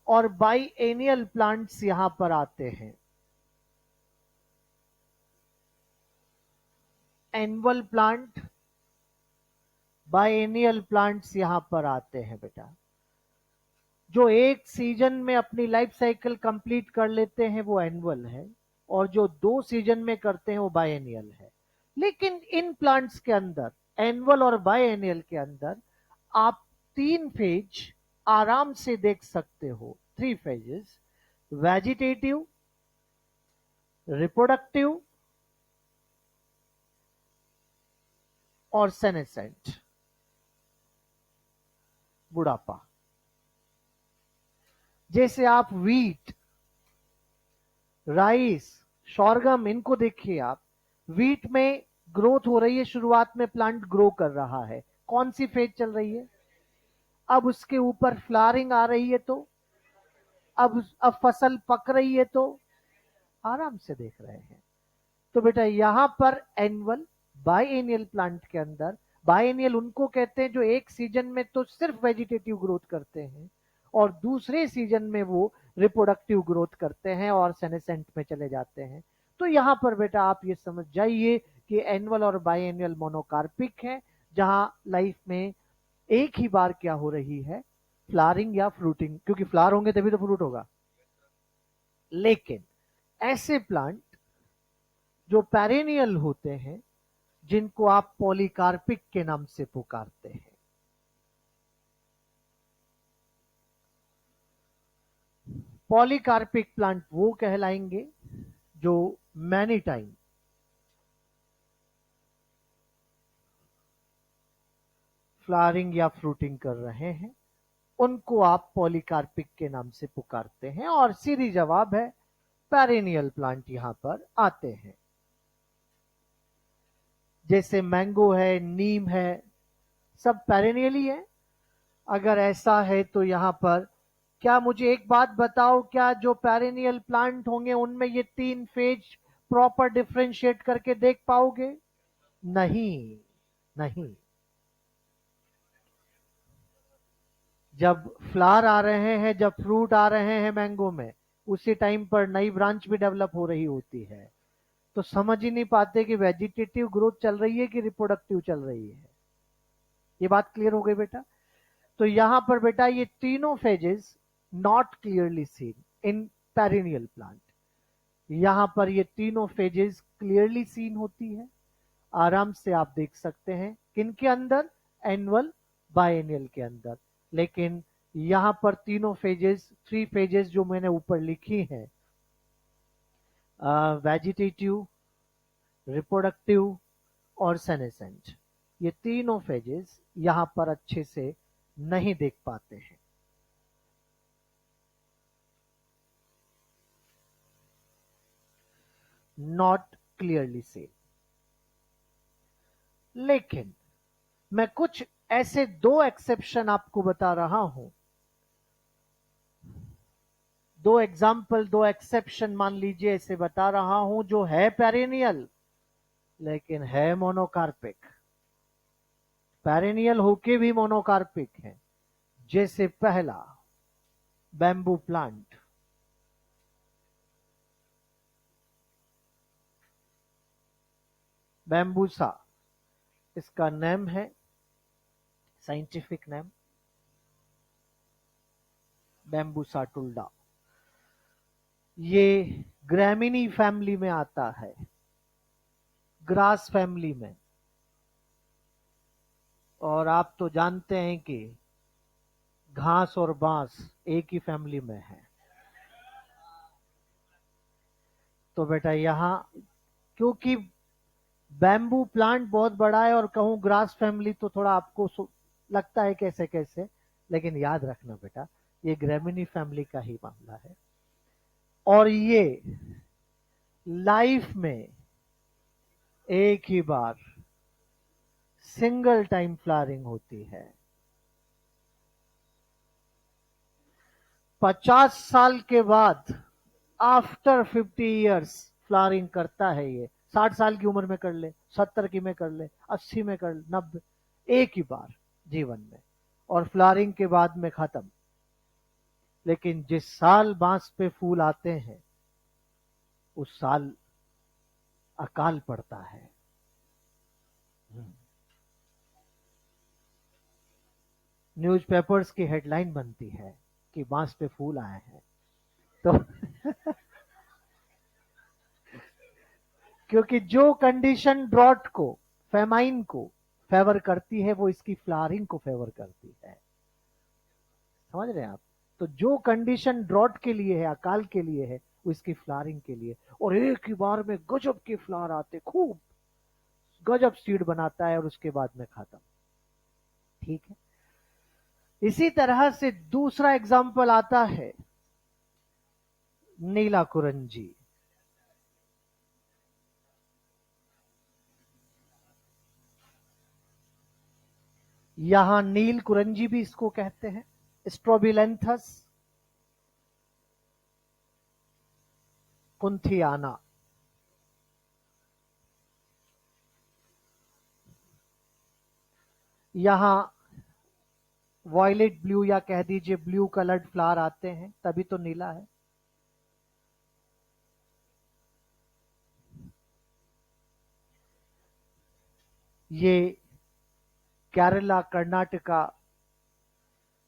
और बाइएनियल प्लांट्स यहां पर आते हैं। एनुअल प्लांट, बाइएनियल प्लांट्स यहां पर आते हैं बेटा। जो एक सीजन में अपनी लाइफ साइकिल कंप्लीट कर लेते हैं वो एनुअल है, और जो दो सीजन में करते हैं वो बाइएनियल है। लेकिन इन प्लांट्स के अंदर, एनुअल और बाइएनियल के अंदर, आप तीन फेज आराम से देख सकते हो। थ्री फेजेस: वेजिटेटिव, रिप्रोडक्टिव और सेनेसेंट, बुढ़ापा। जैसे आप वीट, राइस, शोरगम, इनको देखिए आप। वीट में ग्रोथ हो रही है, शुरुआत में प्लांट ग्रो कर रहा है, कौन सी फेज चल रही है? अब उसके ऊपर फ्लावरिंग आ रही है, तो अब फसल पक रही है, तो आराम से देख रहे हैं। तो बेटा यहां पर एनुअल बायएनियल प्लांट के अंदर, बायएनियल उनको कहते हैं जो एक सीजन में तो सिर्फ वेजिटेटिव ग्रोथ करते हैं और दूसरे सीजन में वो रिप्रोडक्टिव ग्रोथ करते हैं और सेनेसेंट में चले जाते हैं। तो यहां पर बेटा आप ये समझ जाइए कि एनुअल और बायएनियल मोनोकार्पिक है, जहां लाइफ में एक ही बार क्या हो रही है, फ्लावरिंग या फ्रूटिंग, क्योंकि फ्लावर होंगे तभी तो फ्रूट होगा। लेकिन ऐसे प्लांट जो पेरेनियल होते हैं, जिनको आप पॉलीकार्पिक के नाम से पुकारते हैं। पॉलीकार्पिक प्लांट वो कहलाएंगे जो मैनी टाइम फ्लावरिंग या फ्रूटिंग कर रहे हैं, उनको आप पॉलीकार्पिक के नाम से पुकारते हैं। और सीधी जवाब है पेरेनियल प्लांट यहां पर आते हैं। जैसे मैंगो है, नीम है, सब पेरेनियल ही है। अगर ऐसा है तो यहां पर क्या, मुझे एक बात बताओ, क्या जो पेरेनियल प्लांट होंगे उनमें ये तीन फेज प्रॉपर डिफरेंशिएट करके देख पाओगे? नहीं, नहीं। जब फ्लावर आ रहे हैं, जब फ्रूट आ रहे हैं मैंगो में, उसी टाइम पर नई ब्रांच भी डेवलप हो रही होती है। तो समझ ही नहीं पाते कि वेजिटेटिव ग्रोथ चल रही है कि रिप्रोडक्टिव चल रही है। ये बात क्लियर हो गई बेटा? तो यहां पर बेटा ये तीनों phases not clearly seen in perennial plant. यहां पर ये तीनों फेजेस क्लियरली सीन होती है, आराम से आप देख सकते हैं। किनके अंदर? एनुअल बायएनियल के अंदर। लेकिन यहां पर तीनों फेजेस, थ्री फेजेस जो मैंने ऊपर लिखी हैं, वेजिटेटिव, रिप्रोडक्टिव और सेनेसेंट, ये तीनों फेजेस यहां पर अच्छे से नहीं देख पाते हैं। नॉट क्लियरली से। लेकिन मैं कुछ ऐसे दो एक्सेप्शन आपको बता रहा हूं, दो एग्जाम्पल, दो एक्सेप्शन मान लीजिए ऐसे बता रहा हूं, जो है पेरेनियल लेकिन है मोनोकार्पिक, पेरेनियल होके भी मोनोकार्पिक है। जैसे पहला, बैम्बू प्लांट। बैम्बूसा इसका नेम है, साइंटिफिक नेम बैम्बूसा टुल्डा। ये ग्रैमिनी फैमिली में आता है, ग्रास फैमिली में। और आप तो जानते हैं कि घास और बांस एक ही फैमिली में है। तो बेटा यहां, क्योंकि बैम्बू प्लांट बहुत बड़ा है और कहूं ग्रास फैमिली तो थोड़ा आपको लगता है कैसे कैसे, लेकिन याद रखना बेटा ये ग्रेमिनी फैमिली का ही मामला है। और ये लाइफ में एक ही बार सिंगल टाइम फ्लावरिंग होती है। 50 साल के बाद, आफ्टर 50 इयर्स फ्लावरिंग करता है ये। 60 साल की उम्र में कर ले, 70 की में कर ले, 80 में कर ले, 90, एक ही बार जीवन में, और फ्लावरिंग के बाद में खत्म। लेकिन जिस साल बांस पे फूल आते हैं उस साल अकाल पड़ता है। न्यूज़पेपर्स की हेडलाइन बनती है कि बांस पे फूल आए हैं। तो क्योंकि जो कंडीशन ड्रॉट को, फेमाइन को फेवर करती है, वो इसकी फ्लावरिंग को फेवर करती है। समझ रहे हैं आप? तो जो कंडीशन ड्रॉट के लिए है, अकाल के लिए है, वो इसकी फ्लावरिंग के लिए। और एक ही बार में गजब के फ्लावर आते, खूब गजब सीड बनाता है और उसके बाद में खत्म। ठीक है। इसी तरह से दूसरा एग्जाम्पल आता है नीला कुरंजी। यहां नील कुरंजी भी इसको कहते हैं, स्ट्रोबिलेंथस कुंथियाना। यहां वॉयलेट ब्लू या कह दीजिए ब्लू कलर्ड फ्लावर आते हैं, तभी तो नीला है। ये केरला, कर्नाटका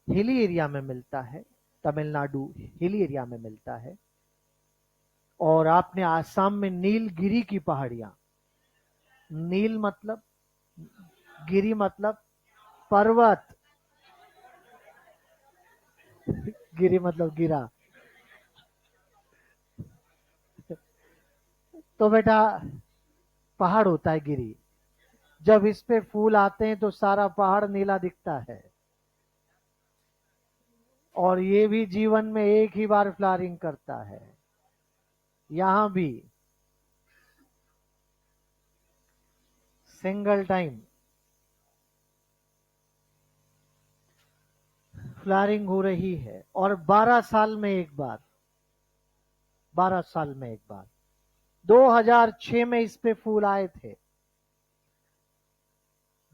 हिली एरिया में मिलता है, तमिलनाडु हिली एरिया में मिलता है। और आपने आसाम में नीलगिरी की पहाड़ियां, नील मतलब, गिरी मतलब पर्वत, गिरी मतलब गिरा। तो बेटा पहाड़ होता है गिरी। जब इस पे फूल आते हैं तो सारा पहाड़ नीला दिखता है। और ये भी जीवन में एक ही बार फ्लावरिंग करता है। यहां भी सिंगल टाइम फ्लावरिंग हो रही है, और 12 साल में एक बार, 12 साल में एक बार। 2006 में इस पे फूल आए थे,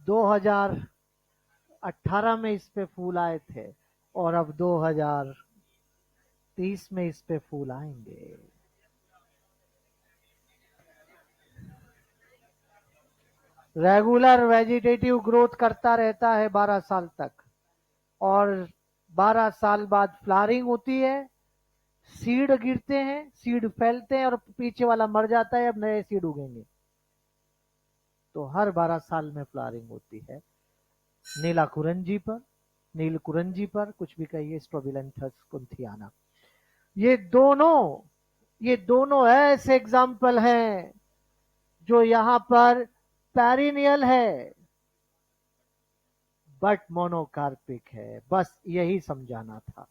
2018 में इस पे फूल आए थे, और अब 2030 में इस पे फूल आएंगे। रेगुलर वेजिटेटिव ग्रोथ करता रहता है 12 साल तक, और 12 साल बाद फ्लावरिंग होती है, सीड गिरते हैं, सीड फैलते हैं और पीछे वाला मर जाता है, अब नए सीड उगेंगे। तो हर 12 साल में फ्लावरिंग होती है। नीला कुरंजी पर, नील कुरंजी पर, कुछ भी कहिए, स्ट्रोबिलेंथस कुंथियाना। ये दोनों ये दोनों ऐसे एग्जाम्पल हैं जो यहां पर पेरिनियल है बट मोनोकार्पिक है। बस यही समझाना था।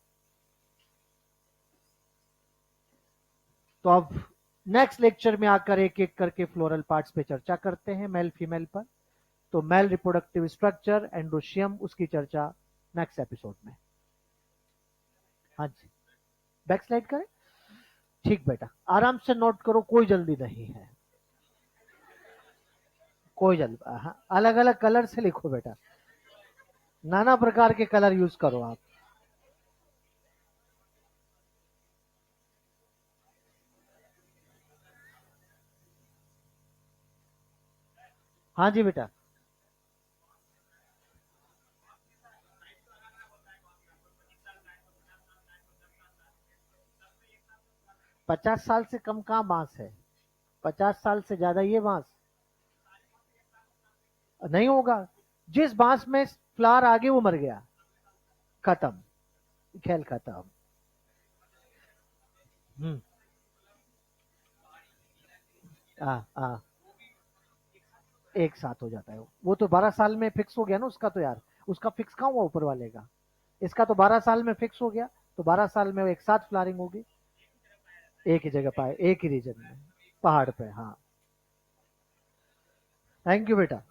तो अब नेक्स्ट लेक्चर में आकर एक एक करके फ्लोरल पार्ट्स पे चर्चा करते हैं, मेल फीमेल पर। तो मेल रिप्रोडक्टिव स्ट्रक्चर, एंड्रोशियम, उसकी चर्चा नेक्स्ट एपिसोड में। हाँ जी, बैक स्लाइड करें। ठीक बेटा, आराम से नोट करो, कोई जल्दी नहीं है, कोई जल्दी। हाँ, अलग अलग कलर से लिखो बेटा, नाना प्रकार के कलर यूज करो आप। हाँ जी बेटा। 50 साल से कम कहाँ बांस है, 50 साल से ज्यादा ये बांस नहीं होगा। जिस बांस में फ्लावर आगे वो मर गया, खत्म, खेल खत्म। हम्म। हाँ, एक साथ हो जाता है वो तो 12 साल में फिक्स हो गया ना उसका, तो यार उसका फिक्स कहाँ हुआ ऊपर वाले का, इसका तो 12 साल में फिक्स हो गया। तो 12 साल में वो एक साथ फ्लावरिंग होगी, एक ही जगह पाए, एक ही रीजन में, पहाड़ पे। हाँ, थैंक यू बेटा।